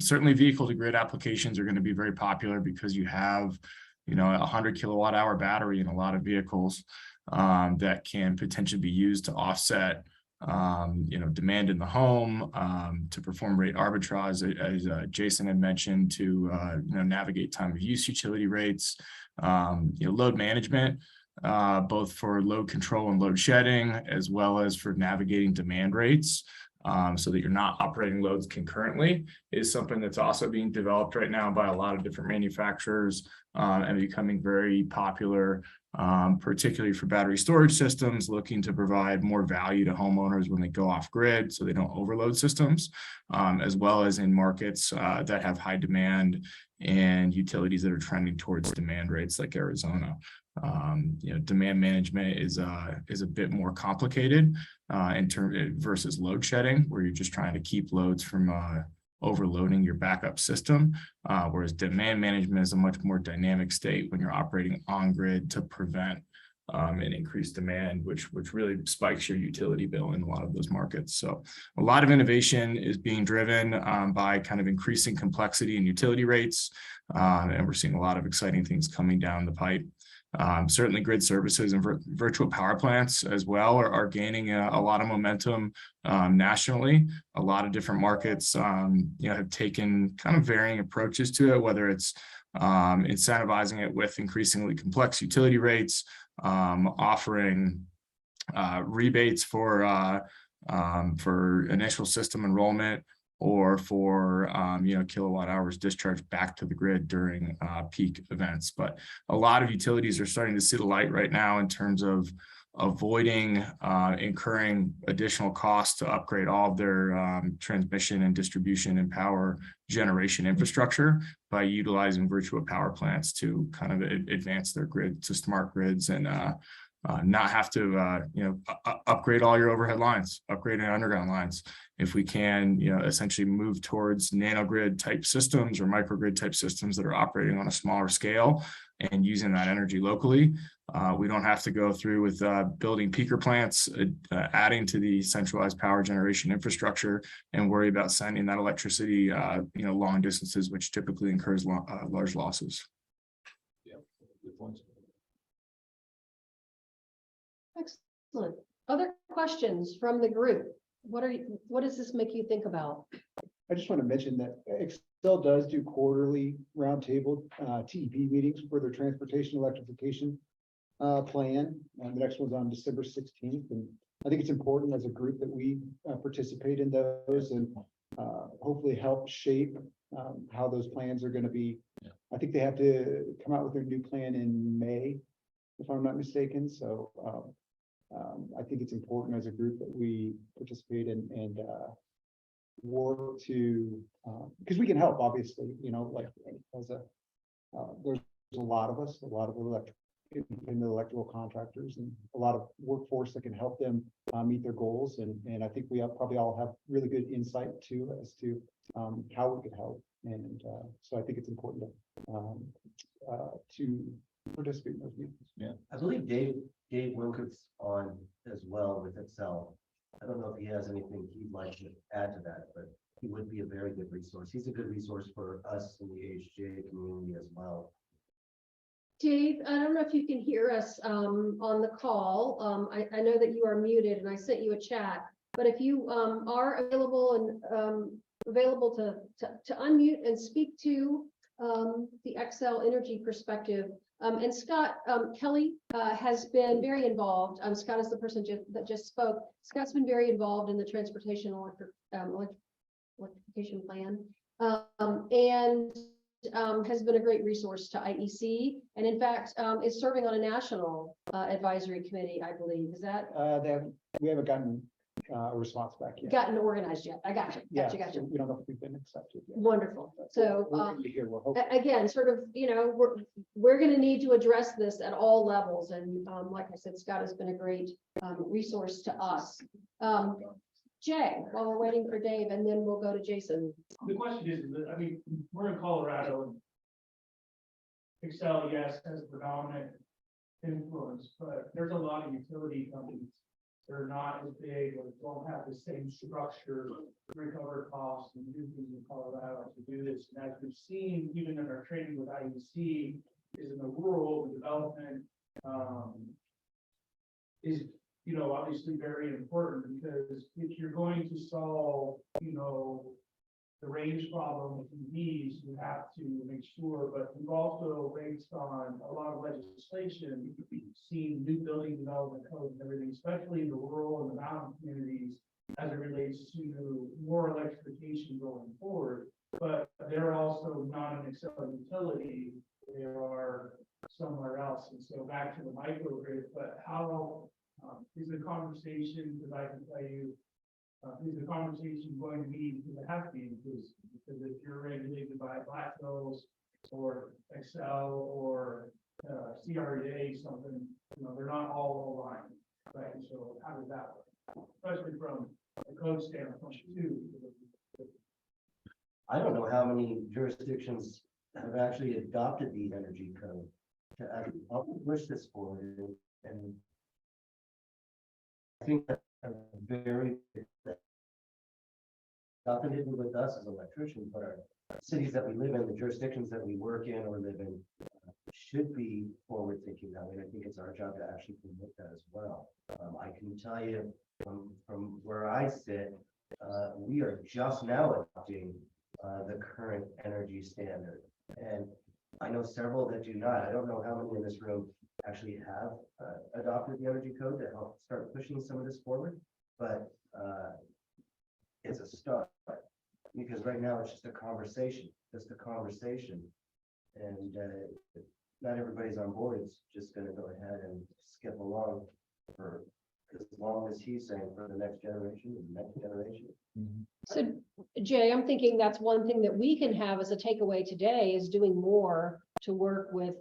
L: certainly vehicle to grid applications are going to be very popular because you have, a 100 kilowatt hour battery in a lot of vehicles that can potentially be used to offset, demand in the home, to perform rate arbitrage, as Jason had mentioned, to, navigate time of use utility rates, load management, both for load control and load shedding, as well as for navigating demand rates. So that you're not operating loads concurrently is something that's also being developed right now by a lot of different manufacturers and becoming very popular, particularly for battery storage systems looking to provide more value to homeowners when they go off grid so they don't overload systems, as well as in markets that have high demand and utilities that are trending towards demand rates like Arizona. Demand management is a bit more complicated in terms versus load shedding, where you're just trying to keep loads from overloading your backup system, whereas demand management is a much more dynamic state when you're operating on grid to prevent an increased demand, which really spikes your utility bill in a lot of those markets. So a lot of innovation is being driven by kind of increasing complexity in utility rates, and we're seeing a lot of exciting things coming down the pipe. Certainly grid services and virtual power plants as well are gaining a lot of momentum nationally. A lot of different markets have taken kind of varying approaches to it, whether it's incentivizing it with increasingly complex utility rates, offering rebates for initial system enrollment, or for kilowatt hours discharged back to the grid during peak events. But a lot of utilities are starting to see the light right now in terms of avoiding incurring additional costs to upgrade all of their transmission and distribution and power generation infrastructure by utilizing virtual power plants to kind of advance their grid to smart grids and not have to upgrade all your overhead lines, upgrade your underground lines. If we can, essentially move towards nanogrid type systems or microgrid type systems that are operating on a smaller scale and using that energy locally, we don't have to go through with building peaker plants, adding to the centralized power generation infrastructure, and worry about sending that electricity, long distances, which typically incurs large losses.
I: Yeah, good points.
G: Excellent. Other questions from the group? What does this make you think about?
C: I just want to mention that Excel does do quarterly roundtable TEP meetings for their transportation electrification plan. And the next one's on December 16th. And I think it's important as a group that we participate in those and hopefully help shape how those plans are going to be.
I: Yeah.
C: I think they have to come out with their new plan in May, if I'm not mistaken. So I think it's important as a group that we participate and work to, because we can help, obviously, like as there's a lot of us, a lot of electrical contractors and a lot of workforce that can help them meet their goals. And I think we probably all have really good insight too as to how we could help. And so I think it's important to
F: participate in those meetings.
A: I believe Dave Wilcott's on as well with Excel. I don't know if he has anything he'd like to add to that, but he would be a very good resource. He's a good resource for us in the AHJ community as well.
G: Dave, I don't know if you can hear us on the call. I know that you are muted and I sent you a chat, but if you are available and available to unmute and speak to the Excel energy perspective. And Scott Kelly has been very involved. Scott is the person that just spoke. Scott's been very involved in the transportation electrification plan and has been a great resource to IEC. And in fact, is serving on a national advisory committee, I believe. Is that
F: We haven't gotten a response back yet.
G: gotten organized yet? I got you.
F: Yeah,
G: Gotcha.
F: so we don't know if we've been accepted yet.
G: Wonderful. So
F: We're gonna be here, we're hoping.
G: again, sort of, we're going to need to address this at all levels. And like I said, Scott has been a great resource to us. Jay, while we're waiting for Dave, and then we'll go to Jason.
F: The question is, I mean, we're in Colorado. And Excel, yes, has a predominant influence, but there's a lot of utility companies. They're not as big or don't have the same structure, recover costs and do things in Colorado to do this. And as we've seen, even in our training with IEC, is in the rural development is, obviously very important, because if you're going to solve, the range problem with EVs, you have to make sure, but we've also, based on a lot of legislation, seen new building development code and everything, especially in the rural and the mountain communities, as it relates to more electrification going forward. But they're also not an Excel utility, they are somewhere else. And so back to the microgrid, but how is the conversation, because I can tell you, is the conversation going to be, because it has to be inclusive, because if you're regulated by Black Hills or Excel or CREA, something, they're not all aligned, right? So how does that work? Especially from a code standpoint too.
A: I don't know how many jurisdictions have actually adopted the energy code to actually push this forward, and I think that's a very nothing to do with us as electricians, but our cities that we live in, the jurisdictions that we work in or live in, should be forward thinking that way. And I think it's our job to actually promote that as well. I can tell you from where I sit, we are just now adopting the current energy standard. And I know several that do not. I don't know how many in this room actually have adopted the energy code to help start pushing some of this forward, but it's a start, because right now it's just a conversation, and not everybody's on board. It's just going to go ahead and skip along for as long as he's saying, for the next generation and the next generation.
G: So Jay, I'm thinking that's one thing that we can have as a takeaway today, is doing more to work with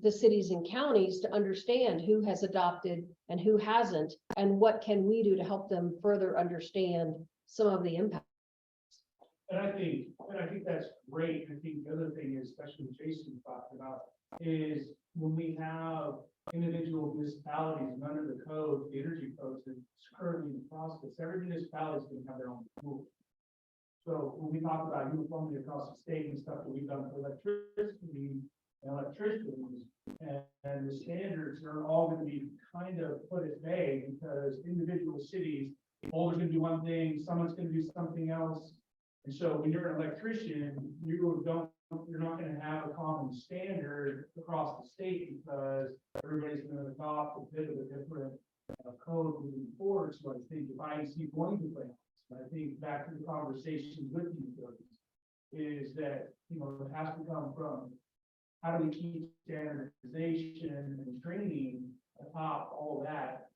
G: the cities and counties to understand who has adopted and who hasn't, and what can we do to help them further understand some of the impact.
F: And I think that's great. I think the other thing is, especially what Jason talked about, is when we have individual municipalities under the code, the energy codes that's currently in the process, every municipality is going to have their own rules. So when we talk about uniformity across the state and stuff that we've done for electricity, and the standards are all going to be kind of put at bay, because individual cities, Boulder's going to do one thing, someone's going to do something else. And so when you're an electrician, you're not going to have a common standard across the state, because everybody's going to adopt a bit of a different code moving forward. So I think if IEC going to play, I think back to the conversations with the utilities, is that, it has to come from how do we keep standardization and training atop all that,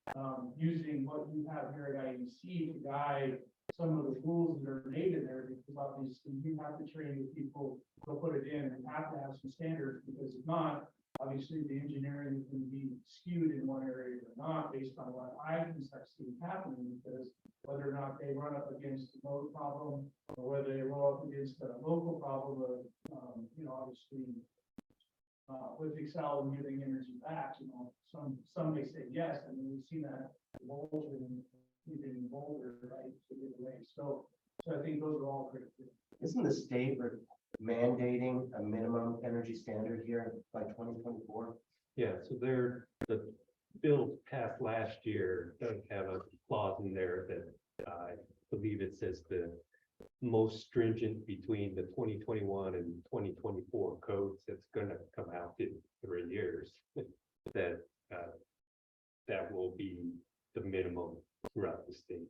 F: using what you have here at IEC to guide some of the rules that are native there, because obviously you have to train the people to put it in and have to have some standards, because if not, obviously the engineering is going to be skewed in one area or not, based on what I can start seeing happening, because whether or not they run up against a load problem, or whether they roll up against a local problem of, obviously with Excel and giving energy back, some may say yes, and we've seen that even bolder, right? So I think those are all great things.
A: Isn't the state mandating a minimum energy standard here by 2024?
J: Yeah, so the bill passed last year does have a clause in there that I believe it says the most stringent between the 2021 and 2024 codes that's gonna come out in 3 years, that that will be the minimum throughout the state,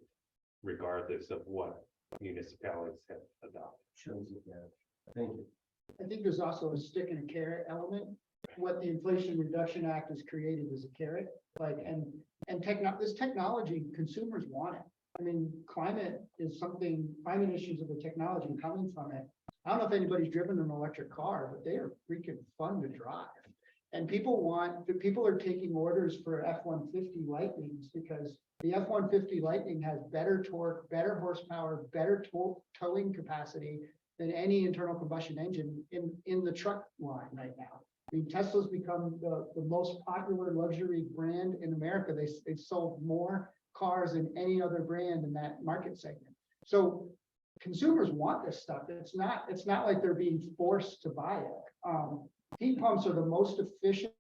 J: regardless of what municipalities have adopted.
A: Shows it there. Thank you.
K: I think there's also a stick and a carrot element. What the Inflation Reduction Act has created is a carrot, like, and this technology, consumers want it. I mean, climate issues of the technology coming from it. I don't know if anybody's driven an electric car, but they are freaking fun to drive. And people are taking orders for F-150 Lightnings because the F-150 Lightning has better torque, better horsepower, better towing capacity than any internal combustion engine in the truck line right now. I mean, Tesla's become the most popular luxury brand in America. They've sold more cars than any other brand in that market segment. So consumers want this stuff. It's not like they're being forced to buy it. Heat pumps are the most efficient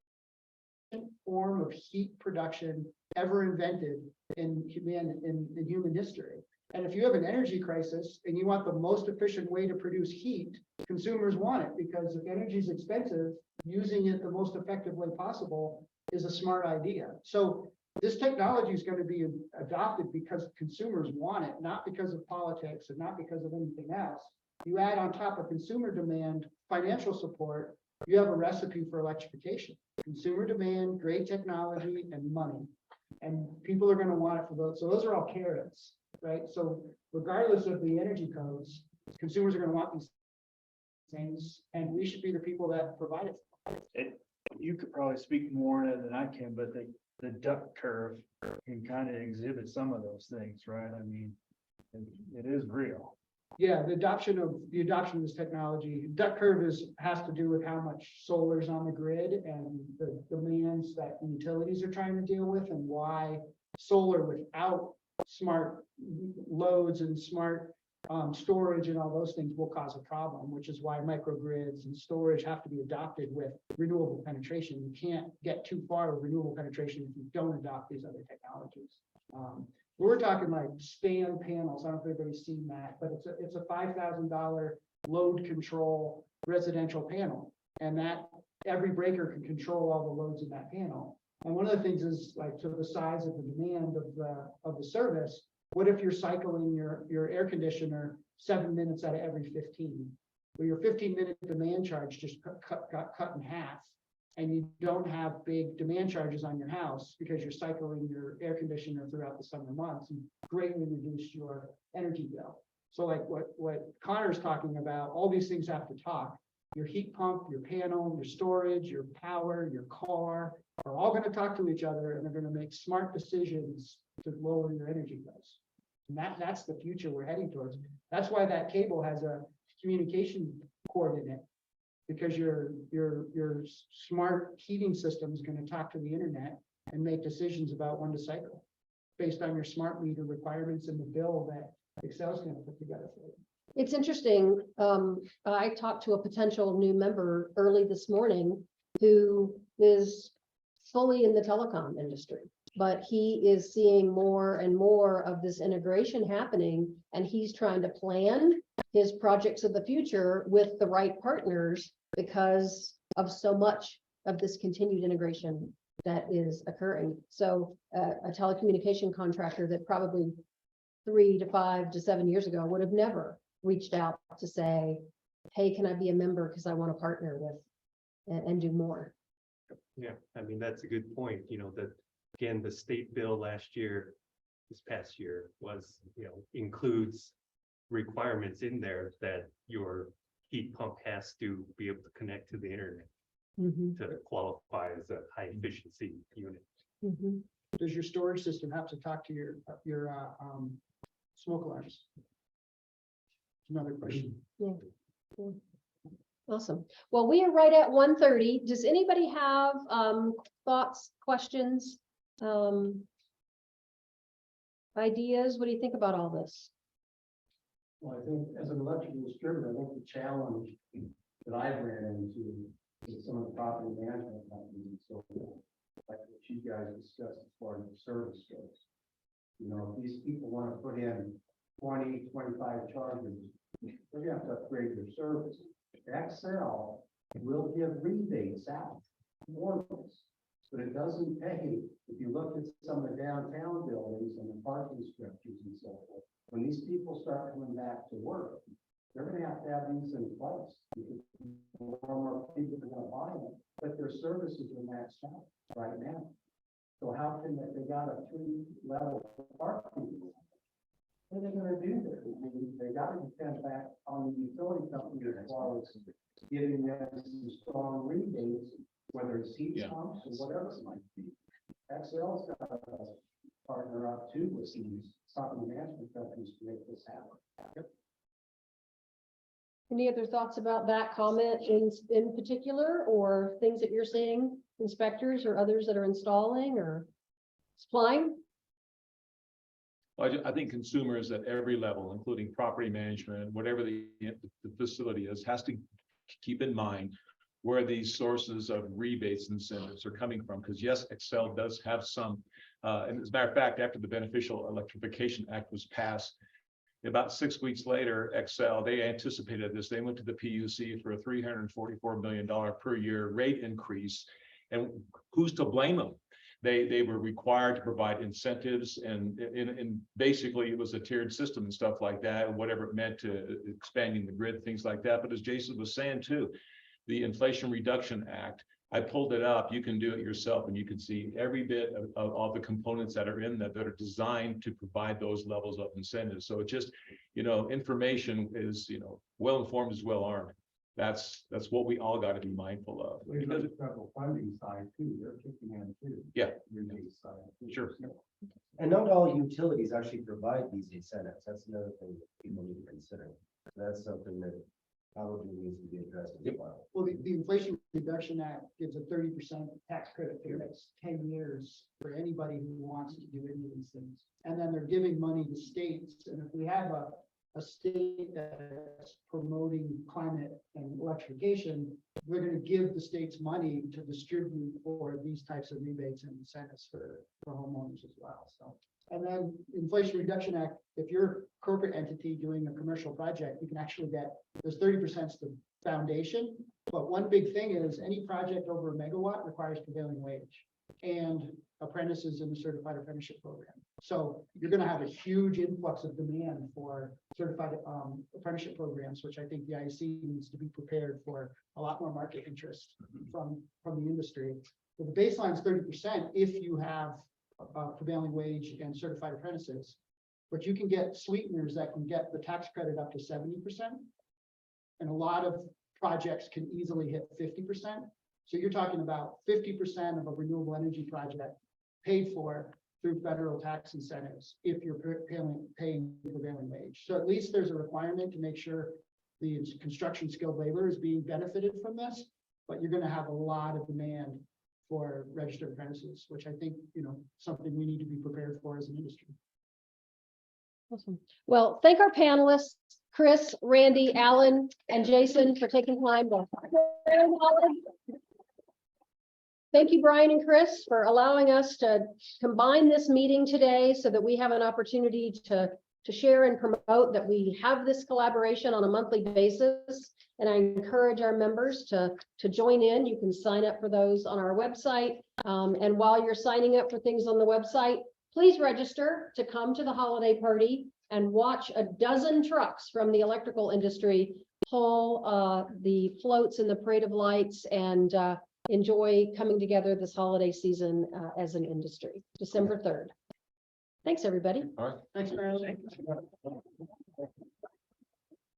K: form of heat production ever invented in human history. And if you have an energy crisis and you want the most efficient way to produce heat, consumers want it, because if energy is expensive, using it the most effective way possible is a smart idea. So this technology is going to be adopted because consumers want it, not because of politics and not because of anything else. You add on top of consumer demand, financial support, you have a recipe for electrification. Consumer demand, great technology, and money. And people are going to want it for those. So those are all carrots, right? So regardless of the energy codes, consumers are going to want these things, and we should be the people that provide it.
B: You could probably speak more on it than I can, but the duck curve can kind of exhibit some of those things, right? I mean, it is real.
K: Yeah, the adoption of this technology, duck curve has to do with how much solar is on the grid and the demands that utilities are trying to deal with, and why solar without smart loads and smart storage and all those things will cause a problem, which is why microgrids and storage have to be adopted with renewable penetration. You can't get too far with renewable penetration if you don't adopt these other technologies. We're talking like stand panels. I don't know if everybody's seen that, but it's a $5,000 load control residential panel, and that every breaker can control all the loads in that panel. And one of the things is, like, to the size of the demand of the service. What if you're cycling your air conditioner 7 minutes out of every 15? Well, your 15-minute demand charge just got cut in half, and you don't have big demand charges on your house because you're cycling your air conditioner throughout the summer months, and greatly reduce your energy bill. So like what Connor's talking about, all these things have to talk. Your heat pump, your panel, your storage, your power, your car are all going to talk to each other, and they're going to make smart decisions to lower your energy bills. And that's the future we're heading towards. That's why that cable has a communication cord in it, because your smart heating system is going to talk to the internet and make decisions about when to cycle based on your smart meter requirements and the bill that Excel's going to put together for you.
G: It's interesting. I talked to a potential new member early this morning who is fully in the telecom industry, but he is seeing more and more of this integration happening, and he's trying to plan his projects of the future with the right partners because of so much of this continued integration that is occurring. So a telecommunication contractor that probably 3 to 5 to 7 years ago would have never reached out to say, hey, can I be a member because I want to partner with and do more.
J: Yeah, I mean, that's a good point, that again, the state bill this past year was, includes requirements in there that your heat pump has to be able to connect to the internet to qualify as a high efficiency unit.
K: Does your storage system have to talk to your smoke alarms? Another question.
G: Yeah. Awesome. Well, we are right at 1:30. Does anybody have thoughts, questions, ideas? What do you think about all this?
M: Well, I think as an electrical distributor, I think the challenge that I've ran into is some of the property management companies and so forth, like what you guys discussed as far as the service goes. You know, if these people want to put in 20, 25 chargers, they're gonna have to upgrade their service. Excel will give rebates out, warnings, but it doesn't pay. If you look at some of the downtown buildings and the parking structures and so forth, when these people start coming back to work, they're gonna have these in place. Because more and more people are gonna buy them, but their services are maxed out right now. So how can they got a 3-level parking? What are they gonna do there? I mean, they gotta depend back on the utility company as far as giving them some strong rebates, whether it's heat pumps or whatever it might be. Excel's got to partner up too with these property management companies to make this happen.
G: Any other thoughts about that comment in particular, or things that you're seeing, inspectors or others that are installing or supplying?
I: Well, I think consumers at every level, including property management, whatever the facility is, has to keep in mind where these sources of rebates and incentives are coming from. Because yes, Excel does have some, and as a matter of fact, after the Beneficial Electrification Act was passed, about 6 weeks later, Excel, they anticipated this. They went to the PUC for a $344 million per year rate increase. And who's to blame them? They were required to provide incentives, and basically it was a tiered system and stuff like that, and whatever it meant to expanding the grid, things like that. But as Jason was saying too, the Inflation Reduction Act, I pulled it up. You can do it yourself, and you can see every bit of all the components that are in that are designed to provide those levels of incentives. So it just, information is, well informed is well armed. That's what we all got to be mindful of.
M: Because the federal funding side too, they're kicking in too.
I: Yeah.
M: Rebate side.
I: Sure.
A: And not all utilities actually provide these incentives. That's another thing that people need to consider. That's something that probably needs to be addressed as well.
K: Well, the Inflation Reduction Act gives a 30% tax credit for the next 10 years for anybody who wants to do any of these things. And then they're giving money to states. And if we have a state that's promoting climate and electrification, we're going to give the states money to distribute for these types of rebates and incentives for homeowners as well. So, and then Inflation Reduction Act, if you're a corporate entity doing a commercial project, you can actually get, there's 30% the foundation. But one big thing is any project over a megawatt requires prevailing wage and apprentices in the certified apprenticeship program. So you're going to have a huge influx of demand for certified apprenticeship programs, which I think the IEC needs to be prepared for a lot more market interest from the industry. But the baseline is 30% if you have prevailing wage and certified apprentices, but you can get sweeteners that can get the tax credit up to 70%. And a lot of projects can easily hit 50%. So you're talking about 50% of a renewable energy project paid for through federal tax incentives if you're paying prevailing wage. So at least there's a requirement to make sure the construction skilled labor is being benefited from this, but you're going to have a lot of demand for registered apprentices, which I think, something we need to be prepared for as an industry.
G: Awesome. Well, thank our panelists, Chris, Randy, Alan, and Jason for taking time to. Thank you, Brian and Chris, for allowing us to combine this meeting today so that we have an opportunity to share and promote that we have this collaboration on a monthly basis. And I encourage our members to join in. You can sign up for those on our website. And while you're signing up for things on the website, please register to come to the holiday party and watch a dozen trucks from the electrical industry pull the floats in the parade of lights and enjoy coming together this holiday season as an industry, December 3rd. Thanks, everybody.
I: All right.
K: Thanks, Marilyn.